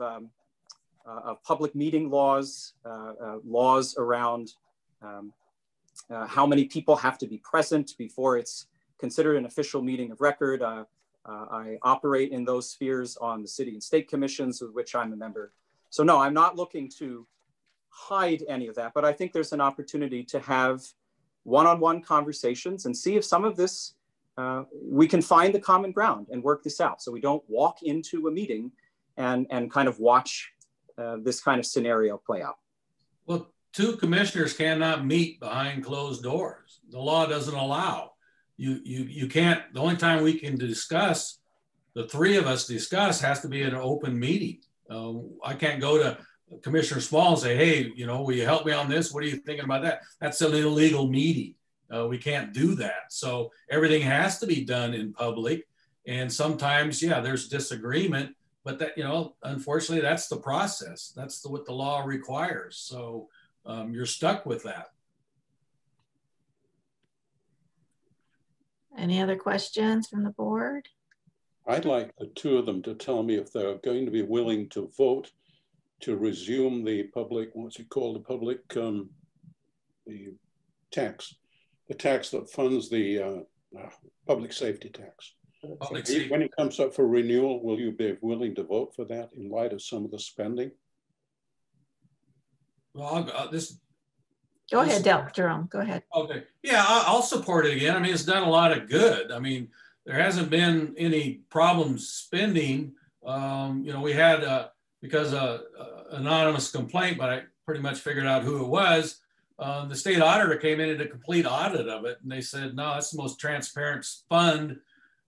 public meeting laws, laws around how many people have to be present before it's considered an official meeting of record. I operate in those spheres on the city and state commissions with which I'm a member. So no, I'm not looking to hide any of that, but I think there's an opportunity to have one-on-one conversations and see if some of this, we can find the common ground and work this out. So we don't walk into a meeting and kind of watch this kind of scenario play out. Well, two commissioners cannot meet behind closed doors. The law doesn't allow. You can't, the only time we can discuss, the three of us discuss, has to be an open meeting. I can't go to Commissioner Small and say, hey, will you help me on this? What are you thinking about that? That's an illegal meeting. We can't do that. So everything has to be done in public. And sometimes, yeah, there's disagreement, but that, unfortunately, that's the process. That's what the law requires. So you're stuck with that. Any other questions from the board? I'd like the two of them to tell me if they're going to be willing to vote to resume the public, what's it called, the public, the tax that funds the public safety tax. Public safety. When it comes up for renewal, will you be willing to vote for that in light of some of the spending? Well, Go ahead, Jerome, go ahead. Okay, yeah, I'll support it again. I mean, it's done a lot of good. I mean, there hasn't been any problems spending. We had, because anonymous complaint, but I pretty much figured out who it was. The state auditor came in and did a complete audit of it. And they said, no, that's the most transparent fund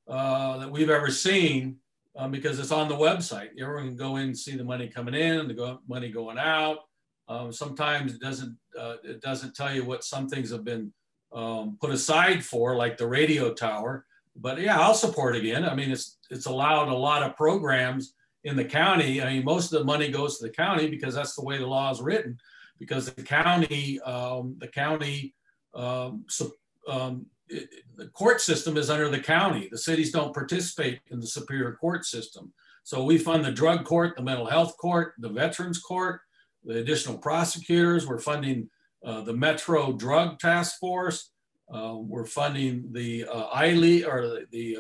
that we've ever seen because it's on the website. Everyone can go in and see the money coming in, the money going out. Sometimes it doesn't tell you what some things have been put aside for, like the radio tower. But yeah, I'll support again. I mean, it's allowed a lot of programs in the county. I mean, most of the money goes to the county because that's the way the law is written. Because the court system is under the county. The cities don't participate in the Superior Court system. So we fund the drug court, the mental health court, the veterans court, the additional prosecutors. We're funding the Metro Drug Task Force. We're funding the ILE, or the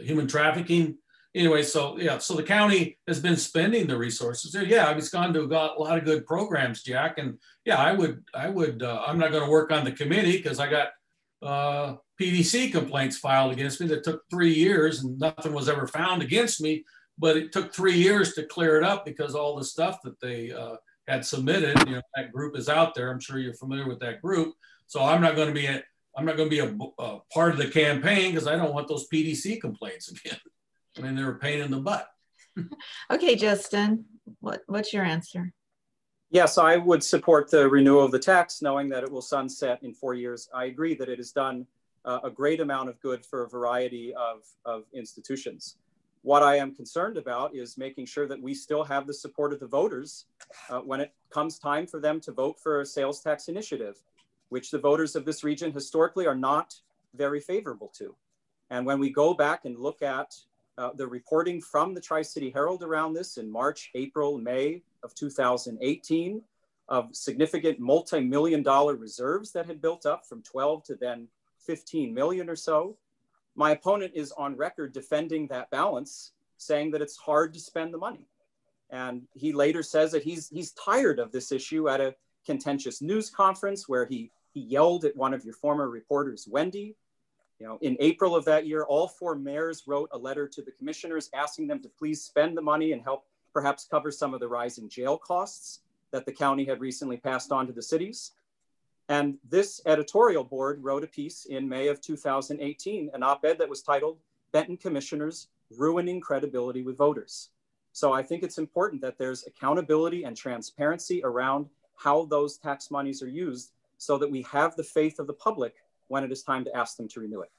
human trafficking. Anyway, so yeah, so the county has been spending the resources. Yeah, it's gone to a lot of good programs, Jack. And yeah, I would. I'm not going to work on the committee because I got PDC complaints filed against me that took 3 years and nothing was ever found against me. But it took 3 years to clear it up because all the stuff that they had submitted. That group is out there. I'm sure you're familiar with that group. So I'm not going to be a part of the campaign because I don't want those PDC complaints again. I mean, they're a pain in the butt. Okay, Justin, what's your answer? Yes, I would support the renewal of the tax, knowing that it will sunset in 4 years. I agree that it has done a great amount of good for a variety of institutions. What I am concerned about is making sure that we still have the support of the voters when it comes time for them to vote for a sales tax initiative, which the voters of this region historically are not very favorable to. And when we go back and look at the reporting from the Tri-City Herald around this in March, April, May of 2018 of significant multi-million-dollar reserves that had built up from 12 to then 15 million or so. My opponent is on record defending that balance, saying that it's hard to spend the money. And he later says that he's tired of this issue at a contentious news conference where he yelled at one of your former reporters, Wendy. You know, in April of that year, all 4 mayors wrote a letter to the commissioners asking them to please spend the money and help perhaps cover some of the rising jail costs that the county had recently passed on to the cities. And this editorial board wrote a piece in May of 2018, an op-ed that was titled, Benton Commissioners Ruining Credibility with Voters. So I think it's important that there's accountability and transparency around how those tax monies are used so that we have the faith of the public when it is time to ask them to renew it.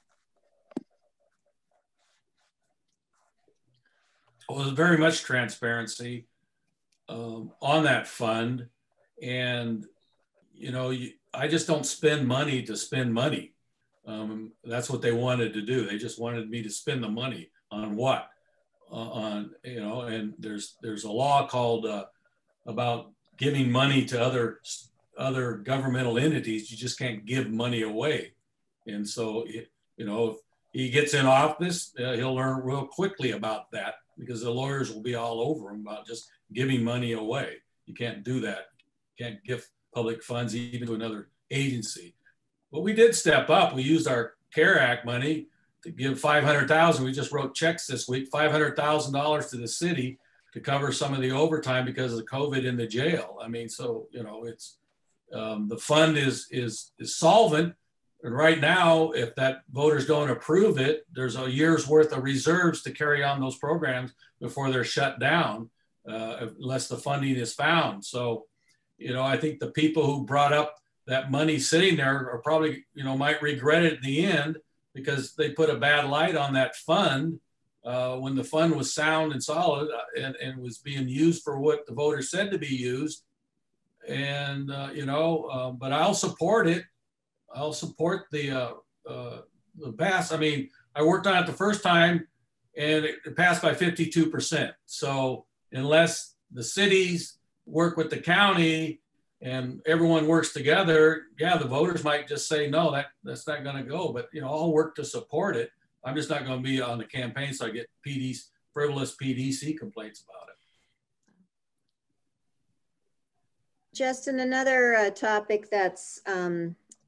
Well, there's very much transparency on that fund. And, you know, I just don't spend money to spend money. That's what they wanted to do. They just wanted me to spend the money on what? You know, and there's a law called about giving money to other governmental entities. You just can't give money away. And so, you know, if he gets in office, he'll learn real quickly about that because the lawyers will be all over him about just giving money away. You can't do that. You can't give public funds even to another agency. But we did step up. We used our CARE Act money to give $500,000. We just wrote checks this week, $500,000 to the city to cover some of the overtime because of COVID in the jail. I mean, so, you know, it's the fund is solvent. And right now, if that voters don't approve it, there's a year's worth of reserves to carry on those programs before they're shut down, unless the funding is found. So, you know, I think the people who brought up that money sitting there are probably, you know, might regret it in the end because they put a bad light on that fund when the fund was sound and solid and was being used for what the voters said to be used. And, you know, but I'll support it. I'll support the pass. I mean, I worked on it the first time and it passed by 52%. So unless the cities work with the county and everyone works together, yeah, the voters might just say, no, that's not gonna go, but you know, I'll work to support it. I'm just not gonna be on the campaign so I get frivolous PDC complaints about it. Justin, another topic that's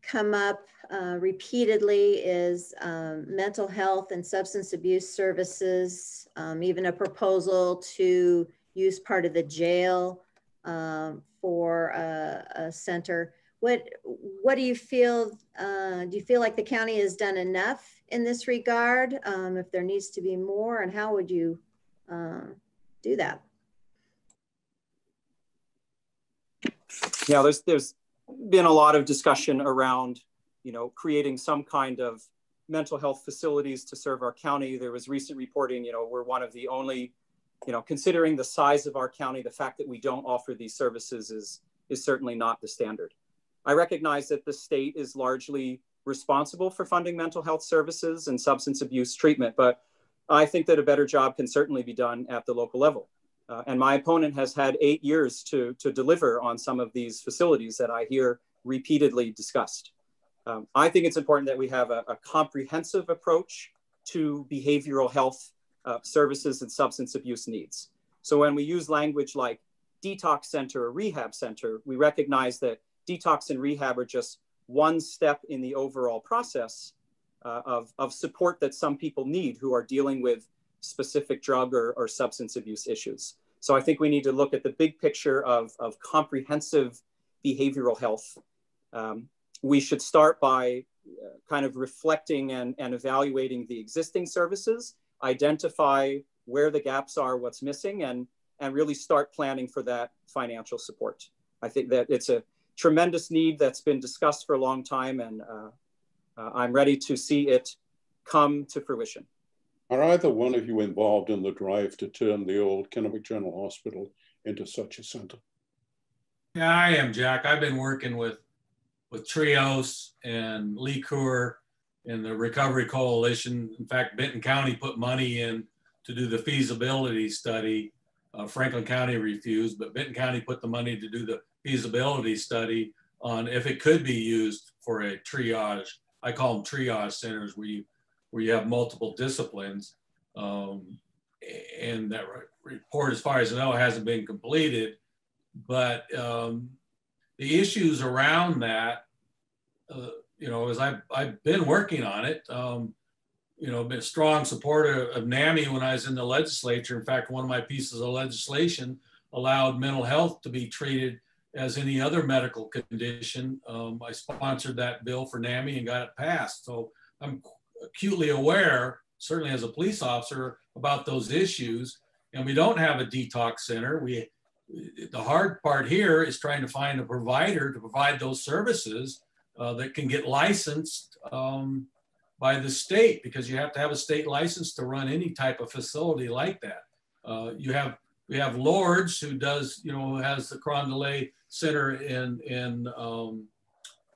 come up repeatedly is mental health and substance abuse services, even a proposal to use part of the jail for a center. What do you feel? Do you feel like the county has done enough in this regard? If there needs to be more, and how would you do that? Yeah, there's been a lot of discussion around, you know, creating some kind of mental health facilities to serve our county. There was recent reporting, you know, we're one of the only, you know, considering the size of our county, the fact that we don't offer these services is certainly not the standard. I recognize that the state is largely responsible for funding mental health services and substance abuse treatment, but I think that a better job can certainly be done at the local level. And my opponent has had 8 years to deliver on some of these facilities that I hear repeatedly discussed. I think it's important that we have a comprehensive approach to behavioral health services and substance abuse needs. So when we use language like detox center or rehab center, we recognize that detox and rehab are just one step in the overall process of support that some people need who are dealing with specific drug or substance abuse issues. So I think we need to look at the big picture of comprehensive behavioral health. We should start by kind of reflecting and evaluating the existing services, identify where the gaps are, what's missing, and really start planning for that financial support. I think that it's a tremendous need that's been discussed for a long time, and I'm ready to see it come to fruition. Are either one of you involved in the drive to turn the old Kennewick General Hospital into such a center? Yeah, I am, Jack. I've been working with Trios and Lee Coeur and the Recovery Coalition. In fact, Benton County put money in to do the feasibility study. Franklin County refused, but Benton County put the money to do the feasibility study on if it could be used for a triage I call them triage centers, where you have multiple disciplines. And that report, as far as I know, hasn't been completed. But the issues around that, you know, as I've been working on it, you know, been a strong supporter of NAMI when I was in the legislature. In fact, one of my pieces of legislation allowed mental health to be treated as any other medical condition. I sponsored that bill for NAMI and got it passed. So I'm acutely aware, certainly as a police officer, about those issues. And we don't have a detox center. The hard part here is trying to find a provider to provide those services that can get licensed by the state, because you have to have a state license to run any type of facility like that. We have Lourdes, who does, you know, has the Carondelet Center in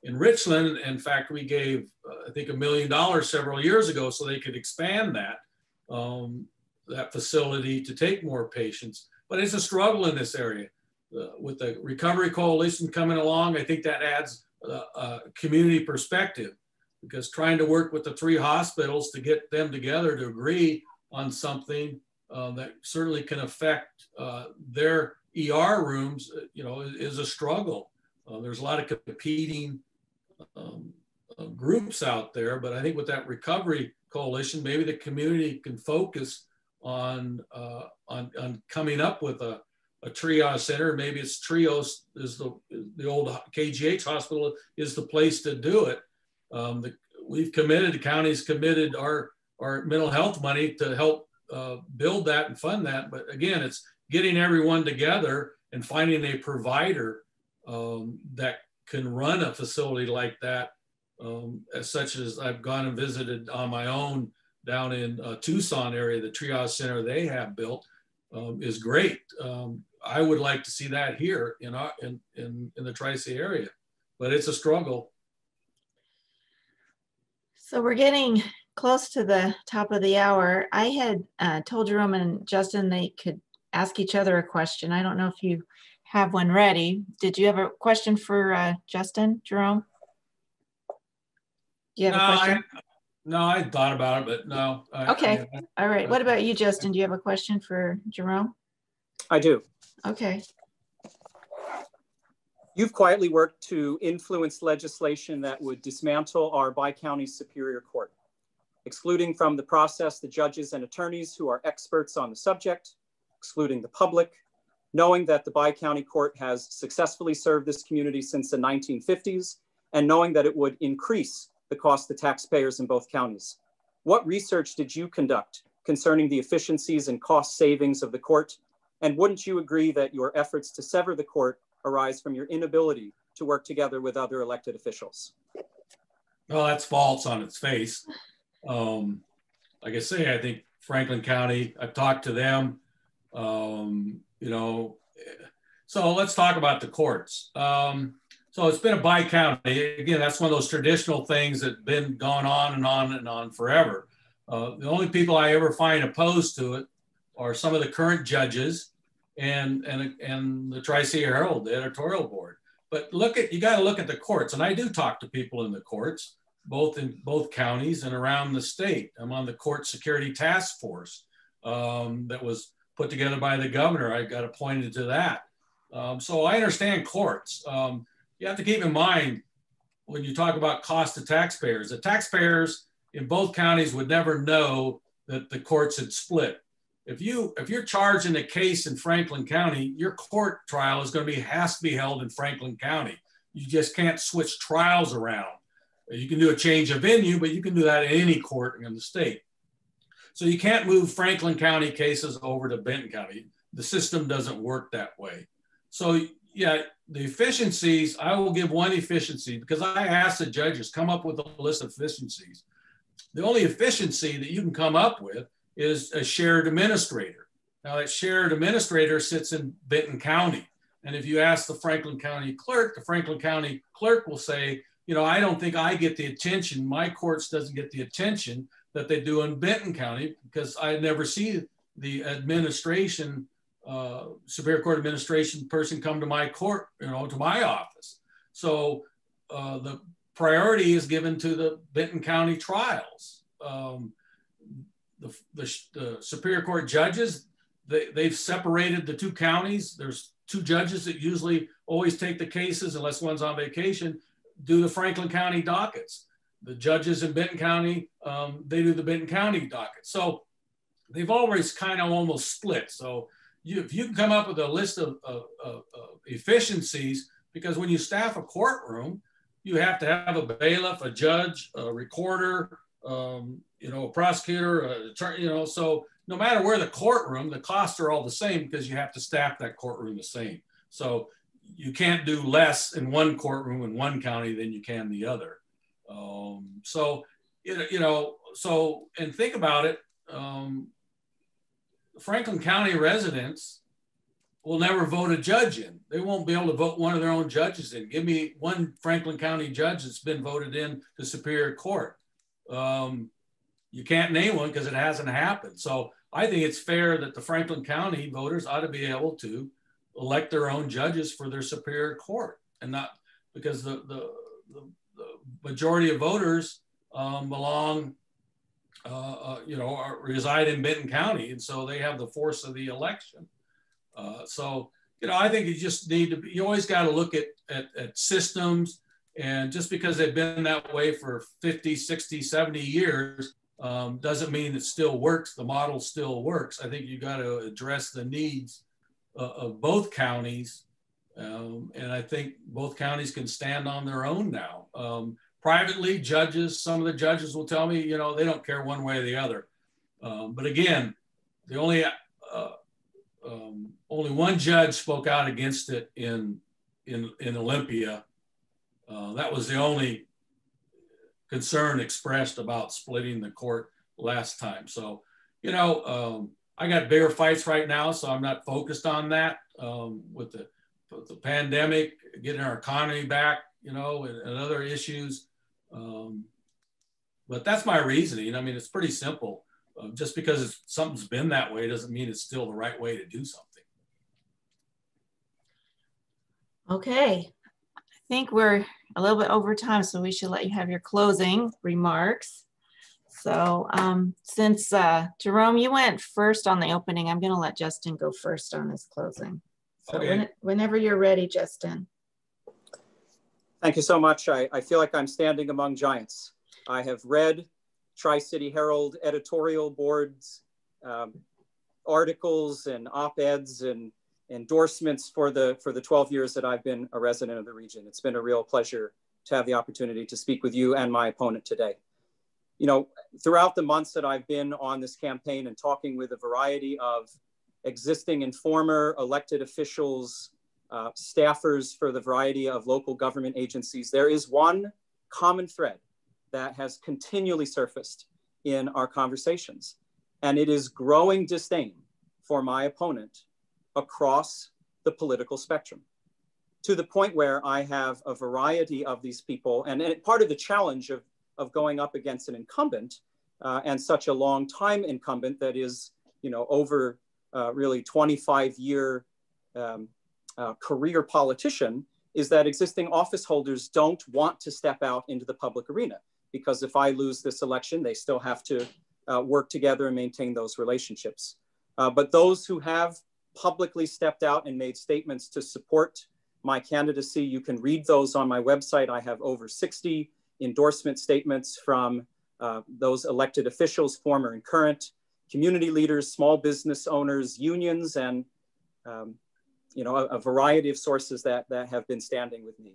Richland. In fact, we gave, I think, $1 million several years ago so they could expand that facility to take more patients. But it's a struggle in this area. With the Recovery Coalition coming along, I think that adds a community perspective, because trying to work with the 3 hospitals to get them together to agree on something that certainly can affect their ER rooms, you know, is a struggle. There's a lot of competing groups out there, but I think with that Recovery Coalition, maybe the community can focus on coming up with a triage center. Maybe it's Trios, is the old KGH hospital is the place to do it. We've committed, the county's committed our mental health money to help build that and fund that. But again, it's getting everyone together and finding a provider that can run a facility like that, as such as I've gone and visited on my own down in Tucson area. The triage center they have built is great. I would like to see that here in the Tri-City area, but it's a struggle. So we're getting close to the top of the hour. I had told Jerome and Justin they could ask each other a question. I don't know if you have one ready. Did you have a question for Justin, Jerome? Do you have a question? No, I thought about it, but no. Okay. All right. What about you, Justin? Do you have a question for Jerome? I do. Okay. You've quietly worked to influence legislation that would dismantle our bi-county Superior Court, excluding from the process the judges and attorneys who are experts on the subject, excluding the public, knowing that the bi-county court has successfully served this community since the 1950s, and knowing that it would increase the cost to taxpayers in both counties. What research did you conduct concerning the efficiencies and cost savings of the court? And wouldn't you agree that your efforts to sever the court arise from your inability to work together with other elected officials? Well, that's false on its face. Like I say, I think Franklin County, I've talked to them, you know, so let's talk about the courts. So it's been a bi-county. Again, that's one of those traditional things that have been going on and on and on forever. The only people I ever find opposed to it are some of the current judges and the Tri-City Herald, the editorial board. But you got to look at the courts, and I do talk to people in the courts, both in both counties and around the state. I'm on the Court Security Task Force that was put together by the governor. I got appointed to that. So I understand courts. You have to keep in mind when you talk about cost to taxpayers, the taxpayers in both counties would never know that the courts had split. If you're charged in a case in Franklin County, your court trial is has to be held in Franklin County. You just can't switch trials around. You can do a change of venue, but you can do that in any court in the state. So you can't move Franklin County cases over to Benton County. The system doesn't work that way. So yeah, the efficiencies, I will give one efficiency, because I asked the judges, come up with a list of efficiencies. The only efficiency that you can come up with is a shared administrator. Now that shared administrator sits in Benton County. And if you ask the Franklin County clerk will say, you know, I don't think I get the attention, my courts doesn't get the attention that they do in Benton County, because I never see the administration, Superior Court administration person come to my court, you know, to my office. So the priority is given to the Benton County trials. The Superior Court judges, they've separated the two counties. There's two judges that usually always take the cases, unless one's on vacation, do the Franklin County dockets. The judges in Benton County, they do the Benton County docket. So they've always kind of almost split. So if you can come up with a list of efficiencies, because when you staff a courtroom, you have to have a bailiff, a judge, a recorder, you know, a prosecutor, a attorney, you know, so no matter where the courtroom, the costs are all the same because you have to staff that courtroom the same. So you can't do less in one courtroom in one county than you can the other. So, you know, so, and think about it, Franklin County residents will never vote a judge in. They won't be able to vote one of their own judges in. Give me one Franklin County judge that's been voted in to Superior Court. You can't name one because it hasn't happened. So I think it's fair that the Franklin County voters ought to be able to elect their own judges for their Superior Court, and not because the majority of voters belong, you know, reside in Benton County, and so they have the force of the election. So, you know, I think you just need to, you always got to look at systems, and just because they've been that way for 50, 60, 70 years, doesn't mean it still works. The model still works. I think you got to address the needs of both counties. And I think both counties can stand on their own now. Privately, judges, some of the judges will tell me, you know, they don't care one way or the other. But again, the only one judge spoke out against it in Olympia. That was the only concern expressed about splitting the court last time. So, you know, I got bigger fights right now, so I'm not focused on that. With the pandemic, getting our economy back, you know, and other issues. But that's my reasoning. I mean, it's pretty simple. Just because something's been that way doesn't mean it's still the right way to do something. Okay, I think we're a little bit over time, so we should let you have your closing remarks. So since Jerome, you went first on the opening, I'm gonna let Justin go first on his closing. So okay. Whenever you're ready, Justin. Thank you so much. I feel like I'm standing among giants. I have read Tri-City Herald Editorial Board's articles and op-eds and endorsements for the 12 years that I've been a resident of the region. It's been a real pleasure to have the opportunity to speak with you and my opponent today. You know, throughout the months that I've been on this campaign and talking with a variety of existing and former elected officials, staffers for the variety of local government agencies, there is one common thread that has continually surfaced in our conversations, and it is growing disdain for my opponent across the political spectrum, to the point where I have a variety of these people, and part of the challenge of going up against an incumbent and such a long time incumbent that is, you know, over really 25-year career politician, is that existing office holders don't want to step out into the public arena, because if I lose this election, they still have to work together and maintain those relationships. But those who have publicly stepped out and made statements to support my candidacy, you can read those on my website. I have over 60 endorsement statements from those elected officials, former and current, community leaders, small business owners, unions, and you know, a variety of sources that have been standing with me.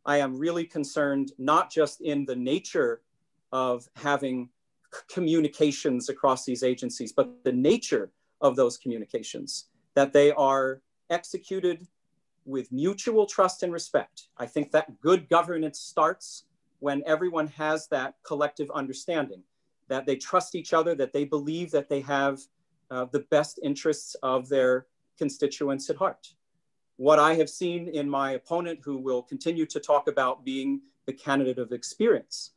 I am really concerned, not just in the nature of having communications across these agencies, but the nature of those communications, that they are executed with mutual trust and respect. I think that good governance starts when everyone has that collective understanding, that they trust each other, that they believe that they have the best interests of their constituents at heart. What I have seen in my opponent, who will continue to talk about being the candidate of experience,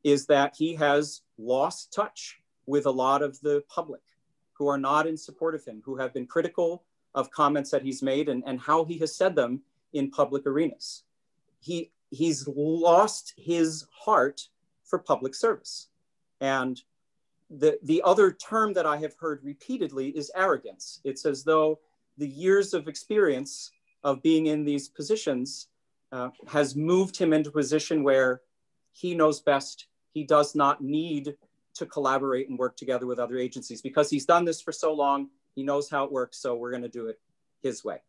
is that he has lost touch with a lot of the public who are not in support of him, who have been critical of comments that he's made and how he has said them in public arenas. He he's lost his heart for public service. And the other term that I have heard repeatedly is arrogance. It's as though the years of experience of being in these positions has moved him into a position where he knows best. He does not need to collaborate and work together with other agencies because he's done this for so long. He knows how it works, so we're going to do it his way.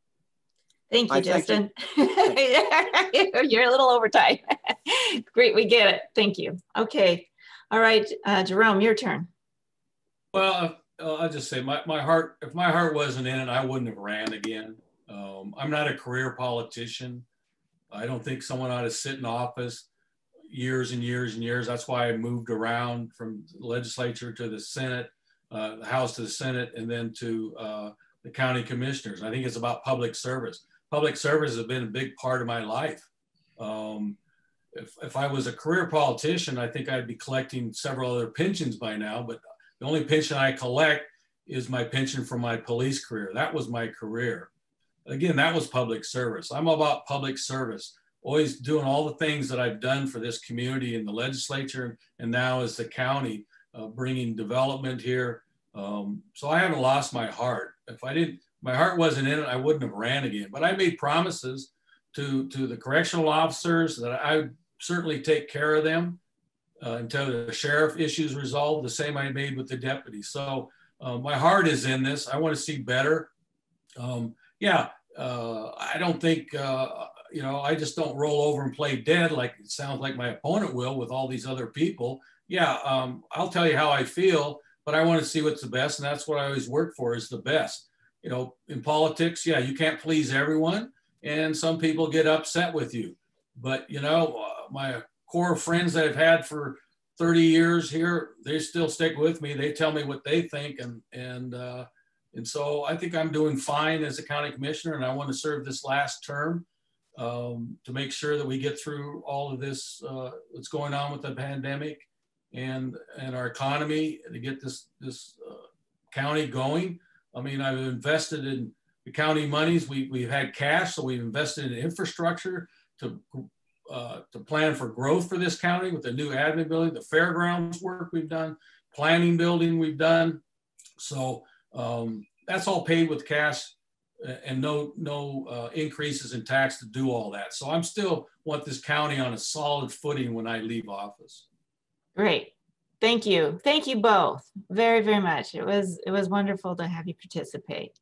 Thank you, Justin. You're a little over time. Great, we get it. Thank you. Okay. All right, Jerome, your turn. Well, I'll just say my heart, if my heart wasn't in it, I wouldn't have ran again. I'm not a career politician. I don't think someone ought to sit in office years and years and years. That's why I moved around from the legislature to the Senate, the House to the Senate, and then to the county commissioners. I think it's about public service. Public service has been a big part of my life. If I was a career politician, I think I'd be collecting several other pensions by now, but the only pension I collect is my pension from my police career. That was my career. Again, that was public service. I'm all about public service, always doing all the things that I've done for this community in the legislature and now as the county, bringing development here. So I haven't lost my heart. If I didn't, my heart wasn't in it, I wouldn't have ran again. But I made promises to the correctional officers that I would certainly take care of them until the sheriff issues resolved, the same I made with the deputies. So my heart is in this. I want to see better. I don't think, you know, I just don't roll over and play dead like it sounds like my opponent will with all these other people. I'll tell you how I feel, but I want to see what's the best. And that's what I always work for, is the best. You know, in politics, you can't please everyone. And some people get upset with you. But, you know, my core friends that I've had for 30 years here, they still stick with me. They tell me what they think. And so I think I'm doing fine as a county commissioner, and I want to serve this last term to make sure that we get through all of this that's going on with the pandemic and our economy, to get this county going. I mean, I've invested in the county monies. We've had cash, so we've invested in infrastructure to plan for growth for this county with the new admin building, the fairgrounds work we've done, planning building we've done. So that's all paid with cash and no increases in tax to do all that. So I'm still want this county on a solid footing when I leave office. Great. Thank you. Thank you both very, very much. It was wonderful to have you participate.